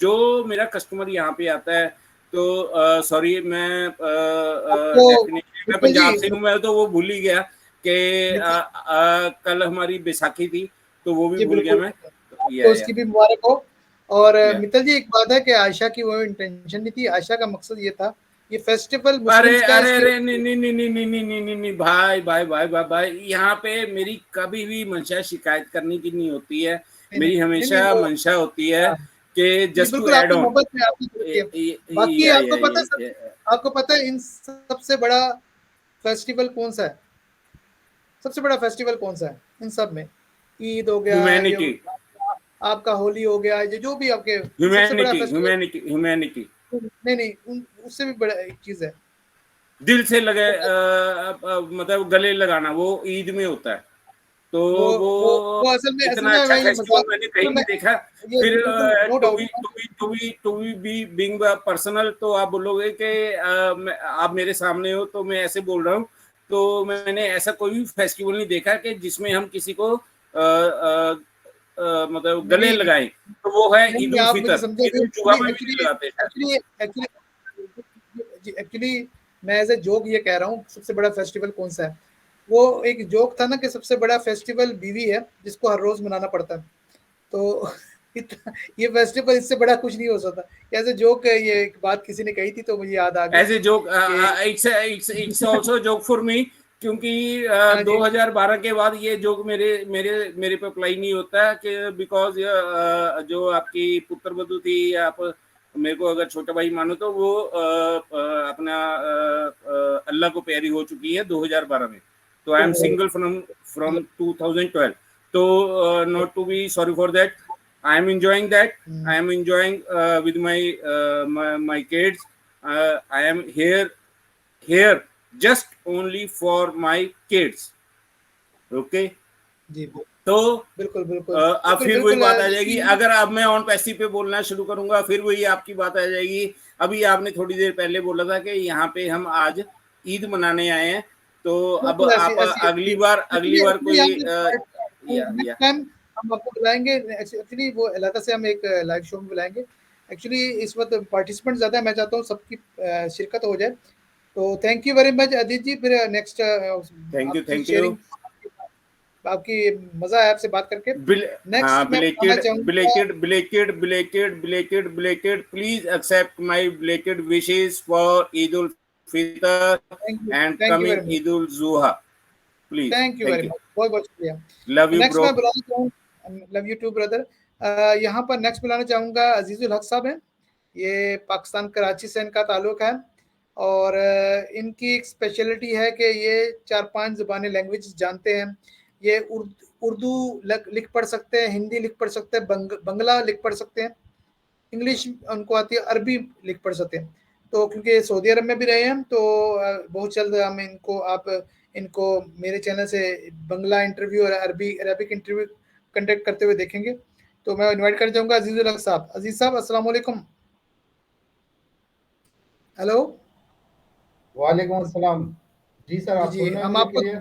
Speaker 10: जो मेरा कस्टमर यहाँ पे आता है, तो सॉरी मैं पंजाब से हूँ, मैं तो वो भूल ही गया कि कल हमारी बैसाखी थी, तो वो भी भूल गया मैं।
Speaker 1: आपको उसकी भी मुबारक हो। और
Speaker 10: Yeah.
Speaker 1: मित्तल जी, एक बात है कि आयशा की वो इंटेंशन नहीं थी, आयशा का मकसद ये था, ये फेस्टिवल
Speaker 10: अरे
Speaker 1: मुस्लिम्स का है,
Speaker 10: अरे
Speaker 1: इसकी
Speaker 10: अरे नहीं नहीं नहीं नहीं नहीं नहीं नहीं नहीं नहीं भाई भाई भाई भाई भाई, यहाँ पे मेरी कभी भी मंशा शिकायत करने की नहीं होती है।
Speaker 1: नहीं
Speaker 10: मेरी
Speaker 1: नहीं
Speaker 10: हमेशा
Speaker 1: वो
Speaker 10: मंशा होती है
Speaker 1: हाँ,
Speaker 10: कि
Speaker 1: नहीं
Speaker 10: जस्ट टू
Speaker 1: बिल्कुल
Speaker 10: ऐड
Speaker 1: आपकी
Speaker 10: ऑन।
Speaker 1: मोहब्बत में आपकी जरूरत है। बाकी
Speaker 10: या
Speaker 1: आपको
Speaker 10: या
Speaker 1: पता है आपको पता है इन सबसे बड़ा फेस्टिवल कौन सा है? सबसे बड़ा फेस्टिवल कौन सा है इन सब में? ईद हो गया, ये
Speaker 10: ह्यूमैनिटी
Speaker 1: आपका होली हो गया, ये जो भी आपके सबसे बड़ा
Speaker 10: ह्यूमैनिटी
Speaker 1: फेस्टिवल।
Speaker 10: ह्यूमैनिटी ह्यूमैनिटी
Speaker 1: नहीं नहीं उससे भी बड़ा एक चीज है,
Speaker 10: दिल से लगे मतलब गले लगाना, वो ईद में होता है। तो
Speaker 1: वो
Speaker 10: वो
Speaker 1: वो असल
Speaker 10: इतना
Speaker 1: में
Speaker 10: अच्छा
Speaker 1: मैं ये
Speaker 10: फेस्टिवल
Speaker 1: मजाक,
Speaker 10: मैंने कहीं
Speaker 1: मैं
Speaker 10: नहीं देखा।
Speaker 1: ये
Speaker 10: फिर
Speaker 1: बिल्कुल no
Speaker 10: to
Speaker 1: doubt.
Speaker 10: B to B to B to B B being personal, तो आप बोलोगे कि आप मेरे सामने हो तो मैं ऐसे बोल रहा हूँ। तो मैंने ऐसा कोई भी फेस्टिवल नहीं देखा कि जिसमें हम किसी को मतलब गले
Speaker 1: नहीं
Speaker 10: लगाएं। तो वो है ईद
Speaker 1: नहीं
Speaker 10: उल
Speaker 1: आप मुझे
Speaker 10: फितर। ईद
Speaker 1: समझोगे,
Speaker 10: उल जुहा में भी
Speaker 1: एक्चुअली
Speaker 10: नहीं लगाते हैं।
Speaker 1: एक्चुअली एक्चुअली मैं एज ए जोक ये कह रहा हूँ सबसे बड़ा फेस्टिवल कौन सा है। वो एक जोक था ना कि सबसे बड़ा फेस्टिवल बीवी है जिसको हर रोज मनाना पड़ता है। तो ये फेस्टिवल इससे बड़ा कुछ नहीं हो सकता। एज ए जोक ये एक बात किसी ने कही थी तो मुझे याद आ गई
Speaker 10: एज ए जोक
Speaker 1: कि
Speaker 10: it's also joke for me, क्योंकि
Speaker 1: हाँ जी
Speaker 10: 2012 के बाद ये जोक मेरे मेरे मेरे पे अप्लाई नहीं होता कि बिकॉज जो आपकी पुत्र वधू थी, आप मेरे को अगर छोटा भाई मानो तो वो अपना अल्लाह को प्यारी हो चुकी है 2012 में। तो आई एम सिंगल फ्रॉम 2012। तो not to be sorry for that, I am enjoying that. I am enjoying with my kids. I am here just only for my kids. Okay.
Speaker 1: जी
Speaker 10: तो
Speaker 1: बिल्कुल बिल्कुल
Speaker 10: अब
Speaker 1: बिल्कुल
Speaker 10: फिर वही
Speaker 1: बिल्कुल
Speaker 10: बात आ जाएगी। अगर अब मैं ऑन पैसिव पे बोलना शुरू करूंगा फिर वही आपकी बात आ जाएगी। अभी आपने थोड़ी देर पहले बोला था कि यहाँ पे हम आज ईद मनाने आए हैं। तो अब
Speaker 1: बिल्कुल
Speaker 10: आप अगली बार कोई
Speaker 1: नेक्स्ट टाइम हम आपको बुलाएंगे। एक्चुअली वो इलाका से हम एक लाइव शो में बुलाएंगे। एक्चुअली इस वक्त पार्टिसिपेंट ज्यादा है, मैं चाहता हूँ सबकी शिरकत हो जाए। तो thank you very much Adit जी। फिर नेक्स्ट
Speaker 10: थैंक यू
Speaker 1: आपकी मजा आया आपसे बात करके।
Speaker 10: हाँ,
Speaker 1: next
Speaker 10: belated, please accept my belated wishes for Eid ul Fitr and coming Eid ul Zuha, please.
Speaker 1: Thank you very much, बहुत बहुत शुक्रिया।
Speaker 10: Love you,
Speaker 1: next
Speaker 10: bro.
Speaker 1: मैं बुलाना चाहूँ, लव यू टू ब्रदर। यहाँ पर नेक्स्ट बुलाना चाहूँगा अजीजुल हक साहब हैं। ये पाकिस्तान कराची से इनका ताल्लुक है और इनकी एक स्पेशलिटी है कि ये 4-5 ज़बानी लैंग्वेज जानते हैं। ये उर्दू लिख पढ़ सकते हैं, हिंदी लिख पढ़ सकते हैं, बंगला लिख पढ़ सकते हैं, इंग्लिश उनको आती है, अरबी लिख पढ़ सकते हैं। तो क्योंकि सऊदी अरब में भी रहे हैं तो बहुत जल्द हम इनको मेरे चैनल से बंगला इंटरव्यू और अरबिक इंटरव्यू कंडक्ट करते हुए देखेंगे। तो मैं इनवाइट कर जाऊंगा अजीजुल हक साहब। अजीज साहब अस्सलाम वालेकुम। हेलो।
Speaker 11: वालेकुम अस्सलाम। जी सर, आप
Speaker 1: जी
Speaker 11: सुन रहे हैं
Speaker 1: हम
Speaker 11: मुझे
Speaker 1: आपको
Speaker 11: क्लियर?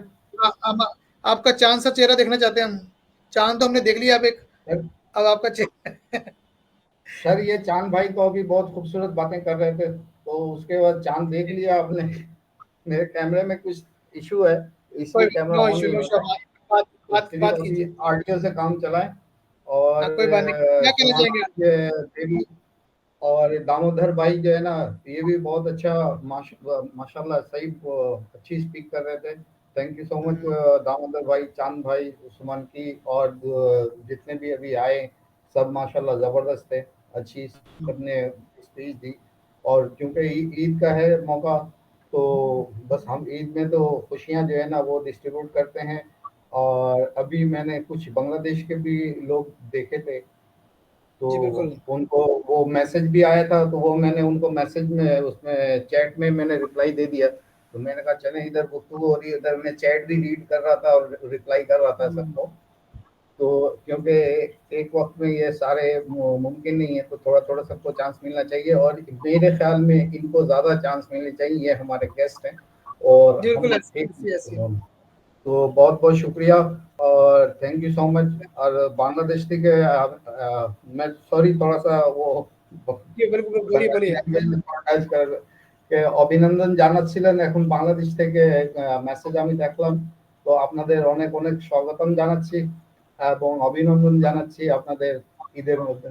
Speaker 1: हम आपका चांद सा चेहरा देखना चाहते हैं हम। चांद तो हमने देख लिया, अब अब आपका चेहरा।
Speaker 11: सर ये चांद भाई तो अभी बहुत खूबसूरत बातें कर रहे थे, तो उसके बाद चांद देख लिया आपने। मेरे कैमरे में कुछ इशू है इसलिए कैमरा ऑन नहीं हो रहा है। इसलिए अभी ऑडियो से काम चलाएं। और
Speaker 1: कोई बात नहीं, क्या कहना चाहेंगे?
Speaker 11: देवी और दामोदर भाई जो है ना, ये भी बहुत अच्छा माशाल्लाह सही अच्छी स्पीक कर रहे थे। Thank you so much Damodar भाई, चांद भाई, उस्मान की और जितने भी अभी आए सब माशाल्लाह ज़बरदस्त थे, अच्छी सबने स्पीच दी। और क्योंकि ईद का है मौका तो बस हम ईद में तो खुशियाँ जो है ना वो डिस्ट्रीब्यूट करते हैं। और अभी मैंने कुछ बांग्लादेश के भी लोग देखे थे तो उनको वो मैसेज भी आया था, तो वो मैंने उनको मैसेज में उसमें चैट में मैंने रिप्लाई दे दिया। तो मैंने कहा चले इधर गुफ्तगू हो रही है, इधर मैं चैट भी रीड कर रहा था और रिप्लाई कर रहा था सबको। तो क्योंकि एक वक्त में ये सारे मुमकिन नहीं है तो थोड़ा थोड़ा सबको चांस मिलना चाहिए और मेरे ख्याल में इनको ज़्यादा चांस मिलने चाहिए। ये हमारे गेस्ट हैं और तो बहुत बहुत शुक्रिया और थैंक यू सो मच। और बांग्लादेश के मैं सॉरी थोड़ा सा वो অভিনন্দন জানাচ্ছিলেন, এখন বাংলাদেশ থেকে মেসেজ আমি দেখলাম, তো আপনাদের অনেক অনেক স্বাগতম জানাচ্ছি। এবং অভিনন্দন জানাচ্ছি আপনাদের ঈদের মধ্যে।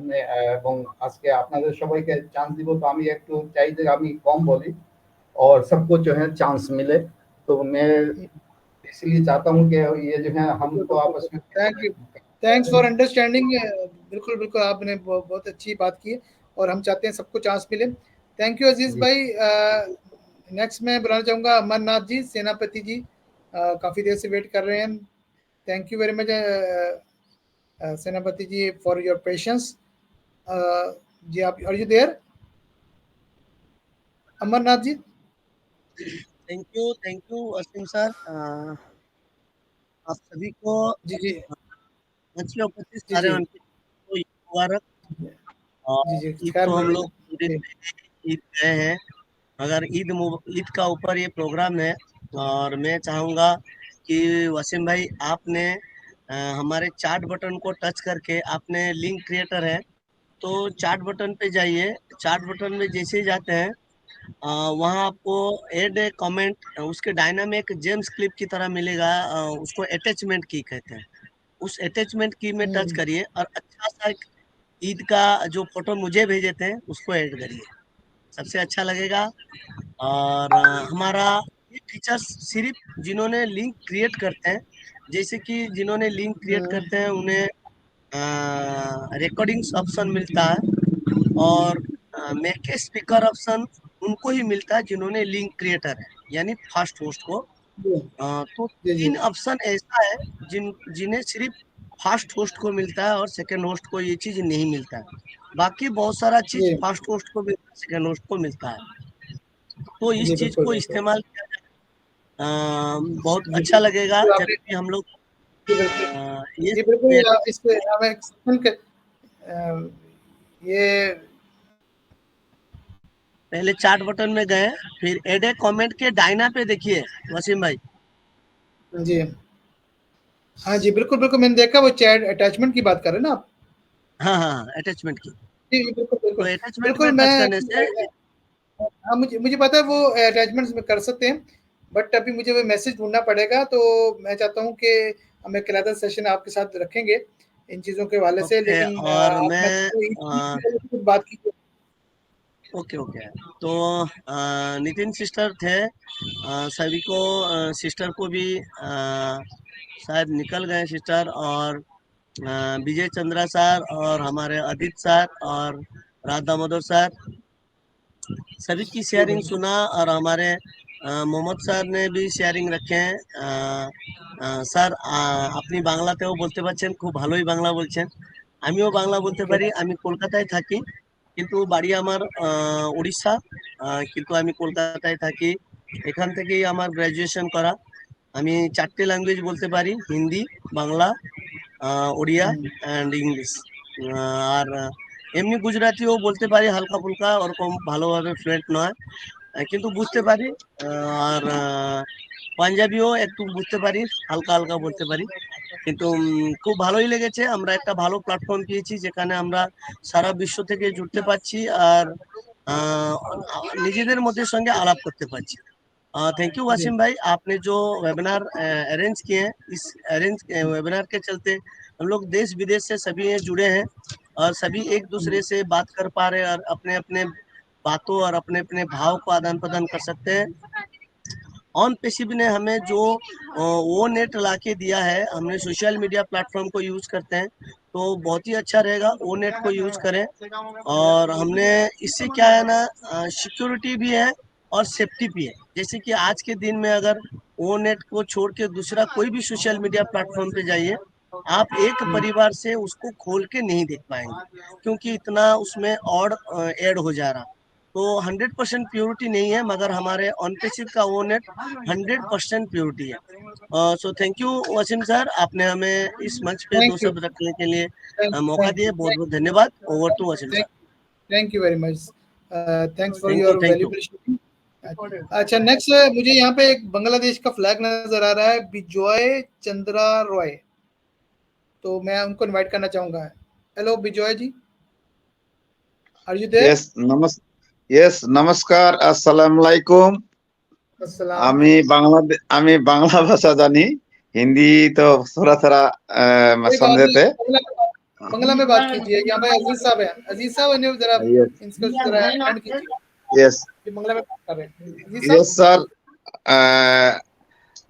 Speaker 11: এবং আজকে আপনাদের সবাইকে চান্স দিব, তো আমি একটু চাই যে আমি কম বলি और सबको जो है चांस मिले, तो मैं इसलिए चाहता हूँ कि ये जो है हमको आपस में
Speaker 1: थैंक्स फॉर अंडरस्टैंडिंग। बिल्कुल बिल्कुल, आपने बहुत अच्छी बात की और हम चाहते हैं सबको चांस मिले। थैंक यू अजीज भाई। नेक्स्ट मैं बुलाना चाहूँगा अमरनाथ जी, सेनापति जी, काफ़ी देर से वेट कर रहे हैं। Thank you very much Senapati ji for your patience. जी आप are you there Amarnath ji?
Speaker 12: Thank you Waseem sir. आप सभी को
Speaker 1: जी जी
Speaker 12: मंच में उपस्थित
Speaker 1: जी
Speaker 12: सारे
Speaker 1: जी
Speaker 12: को ईद मुबारक। और
Speaker 1: जी जी
Speaker 12: ईद
Speaker 1: खैर
Speaker 12: तो हम
Speaker 1: बोलिए।
Speaker 12: लोग पूरे ईद गए हैं, मगर ईद का ऊपर ये प्रोग्राम है। और मैं चाहूँगा कि वसीम भाई आपने हमारे चार्ट बटन को टच करके, आपने लिंक क्रिएटर है तो चार्ट बटन पे जाइए। चार्ट बटन में जैसे ही जाते हैं वहाँ आपको एड ए कमेंट, उसके डायनामिक जेम्स क्लिप की तरह मिलेगा। उसको अटैचमेंट की कहते हैं। उस अटैचमेंट की में टच करिए और अच्छा सा एक ईद का जो फोटो मुझे भेजे थे उसको ऐड करिए, सबसे अच्छा लगेगा। और हमारा ये फीचर्स सिर्फ जिन्होंने लिंक क्रिएट करते हैं, जैसे कि जिन्होंने लिंक क्रिएट करते हैं उन्हें रिकॉर्डिंग्स ऑप्शन मिलता है और मेक ए स्पीकर ऑप्शन उनको ही मिलता है जिन्होंने लिंक क्रिएटर है, यानी फास्ट होस्ट को। तो
Speaker 1: जी जी
Speaker 12: 3 ऑप्शन ऐसा है जिन्हें सिर्फ फास्ट होस्ट को मिलता है और सेकंड होस्ट को ये चीज नहीं मिलता है। बाकी बहुत सारा चीज
Speaker 1: जी
Speaker 12: फास्ट होस्ट को मिलता है, सेकंड होस्ट को मिलता है। तो इस
Speaker 1: जी
Speaker 12: चीज
Speaker 1: बिल्कुल
Speaker 12: को
Speaker 1: बिल्कुल
Speaker 12: इस्तेमाल किया जाए, बहुत
Speaker 1: जी
Speaker 12: अच्छा लगेगा।
Speaker 1: बिल्कुल
Speaker 12: जब
Speaker 1: आपने
Speaker 12: भी हम लोग
Speaker 1: जी बिल्कुल
Speaker 12: ये
Speaker 1: जी बिल्कुल इस पे हमें ये
Speaker 12: पहले चार्ट बटन में गए, फिर एड ए कमेंट के डायना पे देखिए वसीम भाई।
Speaker 1: जी हाँ जी बिल्कुल बिल्कुल, मैंने देखा वो चैट अटैचमेंट की बात कर रहे हैं ना आप?
Speaker 12: हाँ अटैचमेंट की।
Speaker 1: जी जी, बिल्कुल
Speaker 12: तो
Speaker 1: बिल्कुल
Speaker 12: अटैचमेंट
Speaker 1: बिल्कुल
Speaker 12: में टच करने से
Speaker 1: हाँ मुझे मुझे पता है वो अटैचमेंट्स में कर सकते हैं, बट अभी मुझे वो मैसेज ढूंढना पड़ेगा। तो मैं चाहता हूँ कि हम एक अलग सेशन आपके साथ रखेंगे इन चीज़ों के हवाले से,
Speaker 12: ओके।
Speaker 1: लेकिन
Speaker 12: और
Speaker 1: मैं कुछ बात कीजिए।
Speaker 12: ओके। तो नितिन सिस्टर थे, सभी को सिस्टर को भी शायद निकल गए सिस्टर, और विजय चंद्रा सर और हमारे अदित सर और राज दामोदर सर, सभी की शेयरिंग सुना। और हमारे मोहम्मद सर ने भी शेयरिंग रखे हैं। স্যার আপনি বাংলাতেও বলতে পারছেন, খুব ভালোই বাংলা বলছেন। আমিও বাংলা বলতে পারি। আমি কলকাতায় থাকি, কিন্তু বাড়ি আমার উড়িষ্যা, কিন্তু আমি কলকাতায় থাকি। এখান থেকেই আমার গ্র্যাজুয়েশন করা। আমি 4টে ল্যাঙ্গুয়েজ বলতে পারি, হিন্দি, বাংলা, ওড়িয়া অ্যান্ড ইংলিশ। আর এমনি গুজরাটিও বলতে পারি হালকা ফুলকা, ওরকম ভালোভাবে ফ্লুয়েন্ট নয়, কিন্তু বুঝতে পারি। আর পাঞ্জাবিও একটু বুঝতে পারি, হালকা হালকা বলতে পারি। কিন্তু খুব ভালোই লেগেছে। আমরা একটা ভালো প্ল্যাটফর্ম পেয়েছি যেখানে আমরা সারা বিশ্ব থেকে জুড়তে পারছি আর নিজেদের মধ্যে সঙ্গে আলাপ করতে পারছি। थैंक यू वसीम भाई, आपने जो वेबिनार अरेंज किए हैं, इस वेबिनार के चलते हम लोग देश विदेश से सभी जुड़े हैं और सभी एक दूसरे से बात कर पा रहे हैं और अपने अपने बातों और अपने अपने भाव को आदान प्रदान कर सकते हैं। ऑन पेशिव ने हमें जो वो नेट ला के दिया है, हमने सोशल मीडिया प्लेटफॉर्म को यूज करते हैं, तो बहुत ही अच्छा रहेगा वो नेट को यूज करें। और हमने इससे क्या है ना, सिक्योरिटी भी है और सेफ्टी भी है। जैसे कि आज के दिन में अगर वो नेट को छोड़ के दूसरा कोई भी सोशल मीडिया प्लेटफॉर्म पे जाइए, आप एक परिवार से उसको खोल के नहीं देख पाएंगे, क्योंकि इतना उसमें ऑड ऐड हो जा रहा। तो 100% प्योरिटी नहीं है, मगर हमारे ऑन पेसिव का वो नेट 100% प्योरिटी है। So thank you Waseem sir, आपने हमें इस मंच पे 2
Speaker 1: थैंक यू
Speaker 12: शब्द रखने के लिए मौका
Speaker 1: थैंक
Speaker 12: दिए।
Speaker 1: यू
Speaker 12: बहुत बहुत धन्यवाद। Over to Waseem sir.
Speaker 1: Thank you very much. Thanks for
Speaker 12: thank
Speaker 1: your
Speaker 12: you.
Speaker 1: Valuable sharing. अच्छा नेक्स्ट मुझे यहाँ पे एक बांग्लादेश का फ्लैग नजर आ रहा है, बिजॉय चंद्रा रॉय, तो मैं उनको इनवाइट करना चाहूंगा। Hello Bijoy ji, are you there?
Speaker 13: Yes नमस्कार, अस्सलाम वालेकुम।
Speaker 1: अस्सलाम।
Speaker 13: আমি বাংলা ভাষা জানি, हिंदी तो थोड़ा थोड़ा
Speaker 1: कोई बात
Speaker 13: समझे
Speaker 1: नहीं,
Speaker 13: थे।
Speaker 1: बंगला में बात कीजिए। यहाँ पे अजीज साहब हैं, अजीज साहब इन्हें जरा इनको जरा एड कीजिए।
Speaker 13: यस
Speaker 1: ये बंगला में बात कर रहे हैं। अजीज साहब,
Speaker 13: यस स्যার,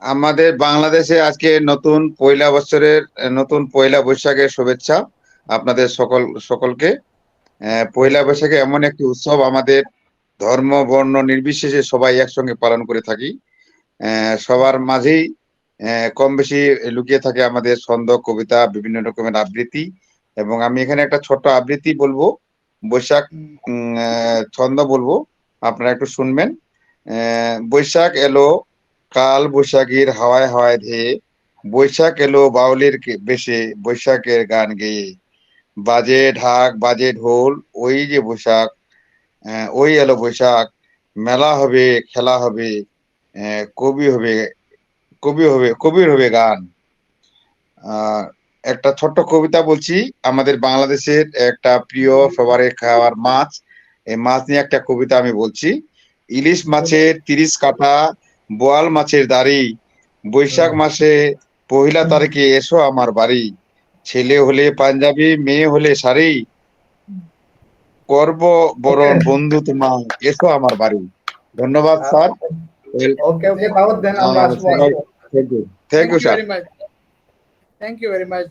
Speaker 13: আমাদের বাংলাদেশে আজকে নতুন পয়লা বছরের নতুন পয়লা বৈশাখের শুভেচ্ছা আপনাদের সকলকে। পয়লা বৈশাখে এমন একটি উৎসব আমাদের ধর্ম বর্ণ নির্বিশেষে সবাই একসঙ্গে পালন করে থাকি। সবার মাঝেই কম বেশি লুকিয়ে থাকে আমাদের ছন্দ, কবিতা, বিভিন্ন রকমের আবৃত্তি। এবং আমি এখানে একটা ছোট্ট আবৃত্তি বলবো, বৈশাখ ছন্দ বলবো, আপনারা একটু শুনবেন। বৈশাখ এলো কাল বৈশাখীর হাওয়ায় হাওয়ায় ধেয়ে, বৈশাখ এলো বাউলের বেশে বৈশাখের গান গেয়ে, বাজে ঢাক বাজে ঢোল ওই যে বৈশাখ, ওই এলো বৈশাখ, মেলা হবে খেলা হবে, কবির হবে গান। একটা ছোট্ট কবিতা বলছি, আমাদের বাংলাদেশের একটা প্রিয় সবারই খাওয়ার মাছ, এই মাছ নিয়ে একটা কবিতা আমি বলছি। ইলিশ মাছের 30 কাঠা, বোয়াল মাছের দাড়ি, বৈশাখ মাসে পহিলা তারিখে এসো আমার বাড়ি, ছেলে হলে পাঞ্জাবি মেয়ে হলে শাড়ি, করব বরণ বন্ধু তোমার এসো আমার বাড়ি। ধন্যবাদ স্যার।
Speaker 11: ওকে ওকে, দাওয়াত দেন, আমরা আসবো।
Speaker 13: Thank you sir.
Speaker 1: Thank you very much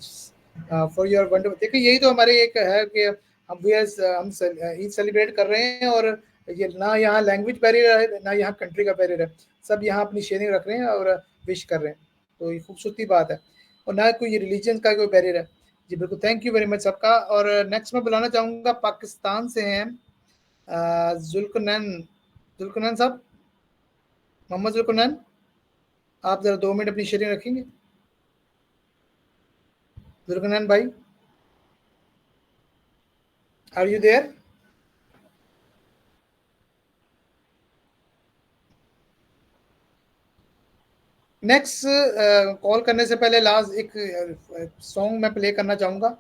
Speaker 1: for your wonderful. देखिए यही तो हमारे एक है कि हम ईद सेलिब्रेट कर रहे हैं, और ये ना यहाँ लैंग्वेज बैरियर है ना यहाँ कंट्री का बैरियर है, सब यहाँ अपनी शेयरिंग रख रहे हैं और विश कर रहे हैं। तो ये खूबसूरती बात है, और ना कोई रिलीजन का कोई बैरियर है। जी बिल्कुल, थैंक यू वेरी मच सबका। और नेक्स्ट मैं बुलाना चाहूँगा, पाकिस्तान से हैं जुल्कनैन साहब, मोहम्मद जुल्कनैन, आप जरा 2 मिनट अपनी शेयरिंग रखेंगे। जुल्कनैन भाई, are you there? Next call करने से पहले लास्ट एक सॉन्ग मैं प्ले करना चाहूंगा।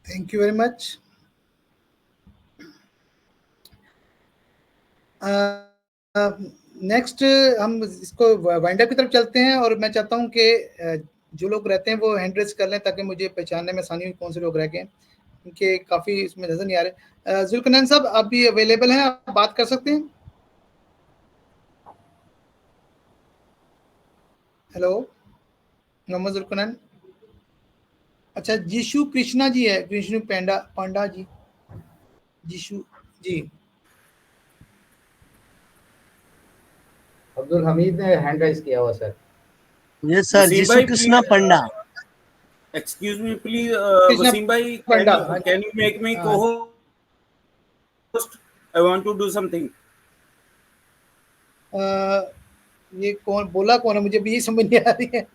Speaker 1: Thank you very much. Next हम इसको वाइंड अप की तरफ चलते हैं, और मैं चाहता हूं कि जो लोग रहते हैं वो हैंड रेज कर लें ताकि मुझे पहचानने में आसानी हो कौन से लोग रह गए हैं, क्योंकि काफ़ी इसमें नज़र नहीं आ रहे। जुल्कनैन साहब, आप भी अवेलेबल हैं, आप बात कर सकते हैं? हेलो मोहम्मद जुल्कनैन। अच्छा, जीशु कृष्णा जी है, कृष्ण पांडा पांडा जी, जीशु जी।
Speaker 11: अब्दुल हमीद ने हैंड राइज किया हुआ सर।
Speaker 12: यस सर,
Speaker 10: वसीम
Speaker 12: जीसु
Speaker 10: भाई
Speaker 12: Krishna
Speaker 10: please,
Speaker 12: Panda.
Speaker 10: excuse me please,
Speaker 1: Krishna
Speaker 10: Wasim bhai,
Speaker 1: पांडा, हाँ
Speaker 10: can you make me
Speaker 1: हाँ।
Speaker 10: co-host? I want to do something.
Speaker 1: ये कौन बोला, कौन है, मुझे भी यही समझ नहीं आ रही है।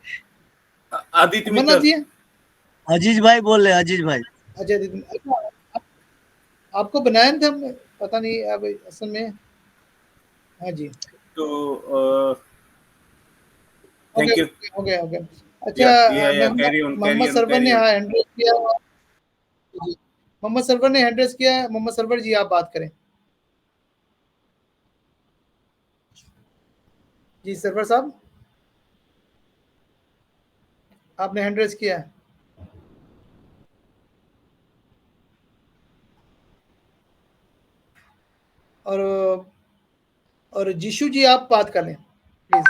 Speaker 10: आदित्य
Speaker 1: अमरनाथ
Speaker 10: मित्तल।
Speaker 1: जी है?
Speaker 12: अजीज भाई बोल रहे हैं, अजीज भाई।
Speaker 1: अच्छा दीदी, अच्छा, आपको बनाया था हमने, पता नहीं अब असल में। हाँ जी,
Speaker 10: तो
Speaker 1: हो गया
Speaker 10: थैंक यू।
Speaker 1: हो गया हो गया। अच्छा,
Speaker 10: या
Speaker 1: मोहम्मद सरवर
Speaker 10: कैरी
Speaker 1: ने
Speaker 10: ऑन।
Speaker 1: हाँ हैंड रेज किया। जी, मोहम्मद सरवर ने हैंड रेज किया। मोहम्मद सरवर जी, आप बात करें। जी सरवर साहब, आपने हैंड रेज किया है। और जीशु जी, आप बात कर लें प्लीज।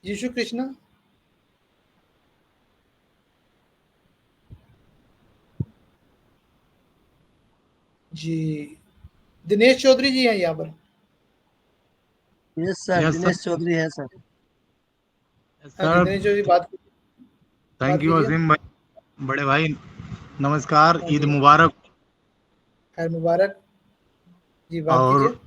Speaker 1: जीशु कृष्णा जी। दिनेश चौधरी जी हैं यहाँ पर।
Speaker 12: Yes sir,
Speaker 14: yes
Speaker 12: Dinesh
Speaker 14: sir.
Speaker 12: Chaudhary है सर।
Speaker 1: हाँ जी,
Speaker 14: सर
Speaker 1: दिनेश चौधरी,
Speaker 14: थैंक
Speaker 1: बात
Speaker 14: यू
Speaker 1: कीजिए।
Speaker 14: वसीम भाई, बड़े भाई नमस्कार,
Speaker 1: हाँ
Speaker 14: ईद
Speaker 1: जी,
Speaker 14: मुबारक।
Speaker 1: खैर मुबारक जी, बात
Speaker 14: और
Speaker 1: कीजिए।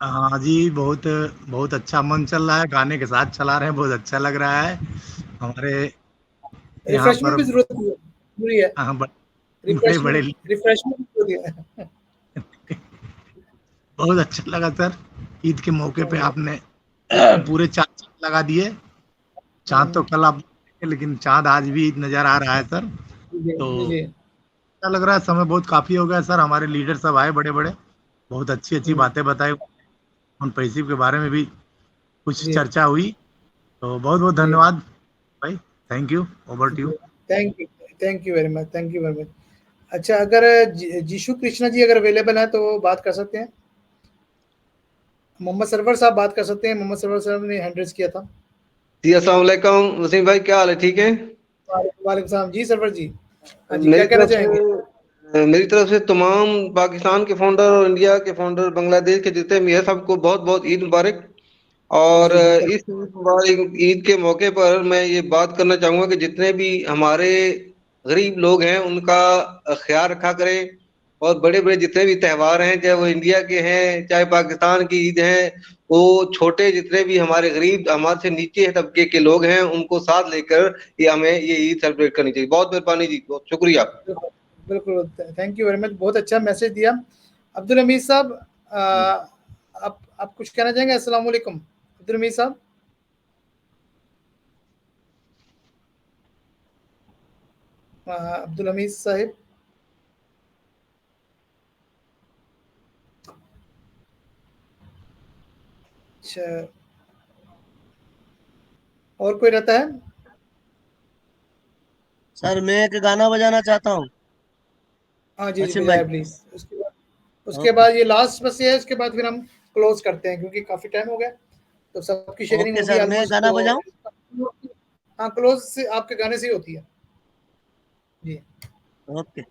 Speaker 14: हाँ जी, बहुत बहुत अच्छा मन चल रहा है, गाने के साथ चला रहे हैं, बहुत अच्छा लग रहा है। हमारे यहाँ
Speaker 1: रिफ्रेशमेंट
Speaker 14: पर
Speaker 1: भी जरूरी है।
Speaker 14: हाँ, बड़े बड़े
Speaker 1: रिफ्रेशमेंट रिफ्रेशमेंट जरूरी है।
Speaker 14: बहुत अच्छा लगा सर। ईद के मौके
Speaker 1: हाँ
Speaker 14: पे
Speaker 1: जी।
Speaker 14: आपने पूरे चांद लगा दिए। चांद तो
Speaker 1: हम्म,
Speaker 14: कल आप देखे, लेकिन चांद आज भी नजर आ रहा है सर।
Speaker 1: जी
Speaker 14: तो
Speaker 1: जी जी।
Speaker 14: अच्छा लग रहा है, समय बहुत काफी हो गया सर। हमारे लीडर सब आए बड़े बड़े, बहुत अच्छी अच्छी
Speaker 1: हम्म,
Speaker 14: बातें बताई, उन पैसे के बारे में भी कुछ
Speaker 1: जी
Speaker 14: चर्चा हुई। तो बहुत बहुत
Speaker 1: जी
Speaker 14: धन्यवाद भाई, thank you, over to you.
Speaker 1: Ji. Thank you very much, thank you very much. अच्छा, अगर जीशु कृष्णा जी अगर अवेलेबल है तो वो बात कर सकते हैं। मोहम्मद सरवर साहब बात कर सकते हैं। मोहम्मद सरवर साहब ने हैंड रेज किया था।
Speaker 15: जी अस्सलाम वालेकुम वसीम भाई, क्या हाल है? ठीक है।
Speaker 1: वालेकुम सलाम जी सरवर जी। हाँ जी, क्या
Speaker 15: मेरी
Speaker 1: कहना
Speaker 15: तरफ
Speaker 1: चाहेंगे?
Speaker 15: से मेरी तरफ से तमाम पाकिस्तान के फाउंडर और इंडिया के फाउंडर, बांग्लादेश के जितने भी है, सबको बहुत बहुत ईद मुबारक। और
Speaker 1: जी बिल्कुल।
Speaker 15: इस ईद मुबारक ईद के मौके पर मैं ये बात करना चाहूंगा कि जितने भी हमारे गरीब लोग हैं उनका ख्याल रखा करें। और बड़े बड़े जितने भी त्योहार हैं, चाहे वो इंडिया के हैं चाहे पाकिस्तान की ईद है, वो छोटे जितने भी हमारे गरीब, हमारे से नीचे तबके के लोग हैं, उनको साथ लेकर ये हमें ये ईद सेलिब्रेट करनी चाहिए। बहुत मेहरबानी जी, बहुत शुक्रिया।
Speaker 1: बिल्कुल, थैंक यू वेरी मच, बहुत अच्छा मैसेज दिया। अब्दुल हमीद साहब, आप कुछ कहना चाहेंगे? अस्सलाम वालेकुम अब्दुल हमीद साहब। अब्दुल हमीद साहिब। अच्छा, और कोई रहता है?
Speaker 12: सर मैं एक गाना बजाना चाहता हूँ,
Speaker 1: हाँ जी जी,
Speaker 12: वसीम भाई।
Speaker 1: बजाए प्लीज। उसके
Speaker 12: ओके।
Speaker 1: बाद ये लास्ट बस ये है, उसके बाद फिर हम क्लोज करते हैं क्योंकि काफी टाइम हो गया, तो सबकी शेयरिंग
Speaker 12: ओके
Speaker 1: होगी
Speaker 12: सर, मैं
Speaker 1: ऑलमोस्ट।
Speaker 12: गाना
Speaker 1: तो
Speaker 12: बजाऊं?
Speaker 1: हाँ, क्लोज से आपके गाने से ही होती है जी।
Speaker 12: ओके।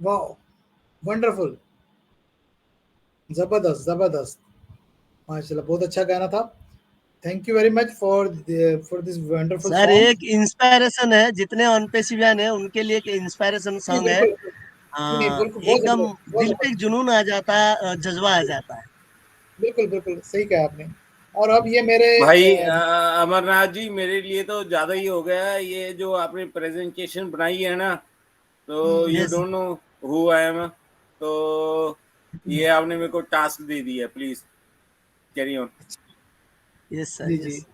Speaker 1: वाह, वंडरफुल, जबरदस्त जबरदस्त, माशाल्लाह, बहुत अच्छा गाना था। Thank you very much for this wonderful
Speaker 12: sir
Speaker 1: song.
Speaker 12: एक इंस्पायरेशन है, जितने अनपेशियन है उनके लिए एक इंस्पायरेशन
Speaker 1: जी
Speaker 12: सॉन्ग है।
Speaker 1: बिल्कुल, नहीं नहीं, बिल्कुल, बहुत
Speaker 12: एकदम
Speaker 1: जबरदस्त, बहुत
Speaker 12: दिल पे
Speaker 1: जबरदस्त,
Speaker 12: जुनून आ जाता है, जज्बा आ जाता है।
Speaker 1: बिल्कुल बिल्कुल सही कहा आपने। और अब ये मेरे
Speaker 10: भाई अमरनाथ जी, मेरे लिए तो ज्यादा ही हो गया ये जो आपने प्रेजेंटेशन बनाई है ना, तो you
Speaker 12: yes
Speaker 10: don't know who I am, तो ये आपने मेरे को टास्क दे दिया, please carry on.
Speaker 12: Yes sir
Speaker 1: जी जी,
Speaker 12: यस।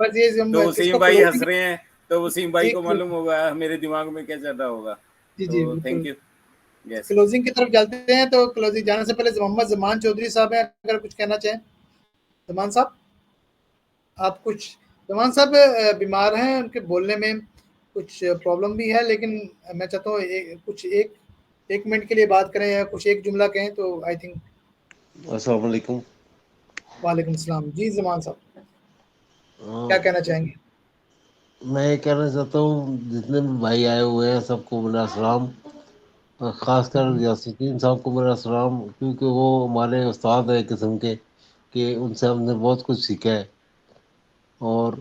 Speaker 1: बस ये हम
Speaker 10: तो वसीम
Speaker 1: इसको
Speaker 10: भाई हंस
Speaker 1: क्लोजिंग,
Speaker 10: रहे हैं, तो वसीम भाई
Speaker 1: जी
Speaker 10: को मालूम होगा मेरे दिमाग में क्या चल रहा होगा।
Speaker 1: जी जी
Speaker 10: तो
Speaker 1: बिल्कुल,
Speaker 10: थैंक यू। यस।
Speaker 1: क्लोजिंग की तरफ चलते हैं। तो क्लोजिंग जाने से पहले मोहम्मद जमान चौधरी साहब हैं, अगर कुछ कहना चाहें। जमान साहब, आप कुछ, जमान साहब बीमार हैं, उनके बोलने में कुछ प्रॉब्लम भी है, लेकिन मैं चाहता हूँ कुछ एक मिनट के लिए बात करें या कुछ एक जुमला कहें तो आई थिंक।
Speaker 16: अस्सलाम वालेकुम।
Speaker 1: वालेकुम सलाम जी, जमान साहब क्या कहना चाहेंगे?
Speaker 16: मैं ये कहना चाहता हूँ जितने भी भाई आए हुए हैं सबको मेरा सलाम, और ख़ासकर यासीन साहब को मेरा सलाम, क्योंकि वो हमारे उस्ताद है एक किस्म के कि उनसे हमने बहुत कुछ सीखा है। और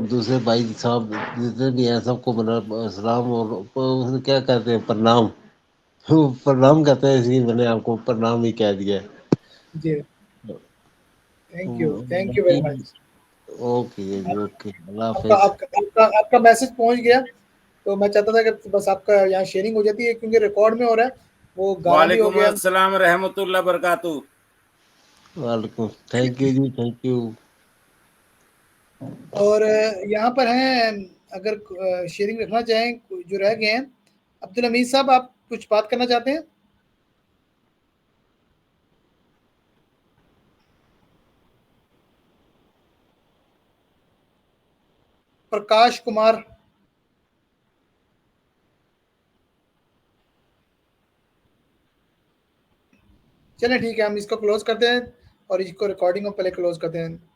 Speaker 16: दूसरे भाई साहब जितने भी हैं सबको मेरा सलाम, और उसे क्या कहते हैं, प्रणाम। प्रणाम कहते हैं, इसलिए मैंने आपको प्रणाम ही कह दिया है।
Speaker 1: जी, थैंक यू वेरी
Speaker 16: बाकी
Speaker 1: मच।
Speaker 16: ओके जी, ओके, अल्लाह
Speaker 1: आपका
Speaker 16: हाफिज।
Speaker 1: आपका आपका आपका मैसेज पहुंच गया, तो मैं चाहता था कि बस आपका यहाँ शेयरिंग हो जाती है, क्योंकि रिकॉर्ड में हो रहा है, वो गाना भी हो
Speaker 10: वालेकुम
Speaker 1: गया।
Speaker 10: अस्सलाम रहमतुल्लाह बरकातू।
Speaker 16: वालेकुम, thank you ji, thank you.
Speaker 1: और यहाँ पर हैं, अगर शेयरिंग रखना चाहें जो रह गए हैं, अब्दुल हमीद साहब, आप कुछ बात करना चाहते हैं? प्रकाश कुमार, चलें ठीक है, हम इसको क्लोज करते हैं और इसको रिकॉर्डिंग को पहले क्लोज करते हैं।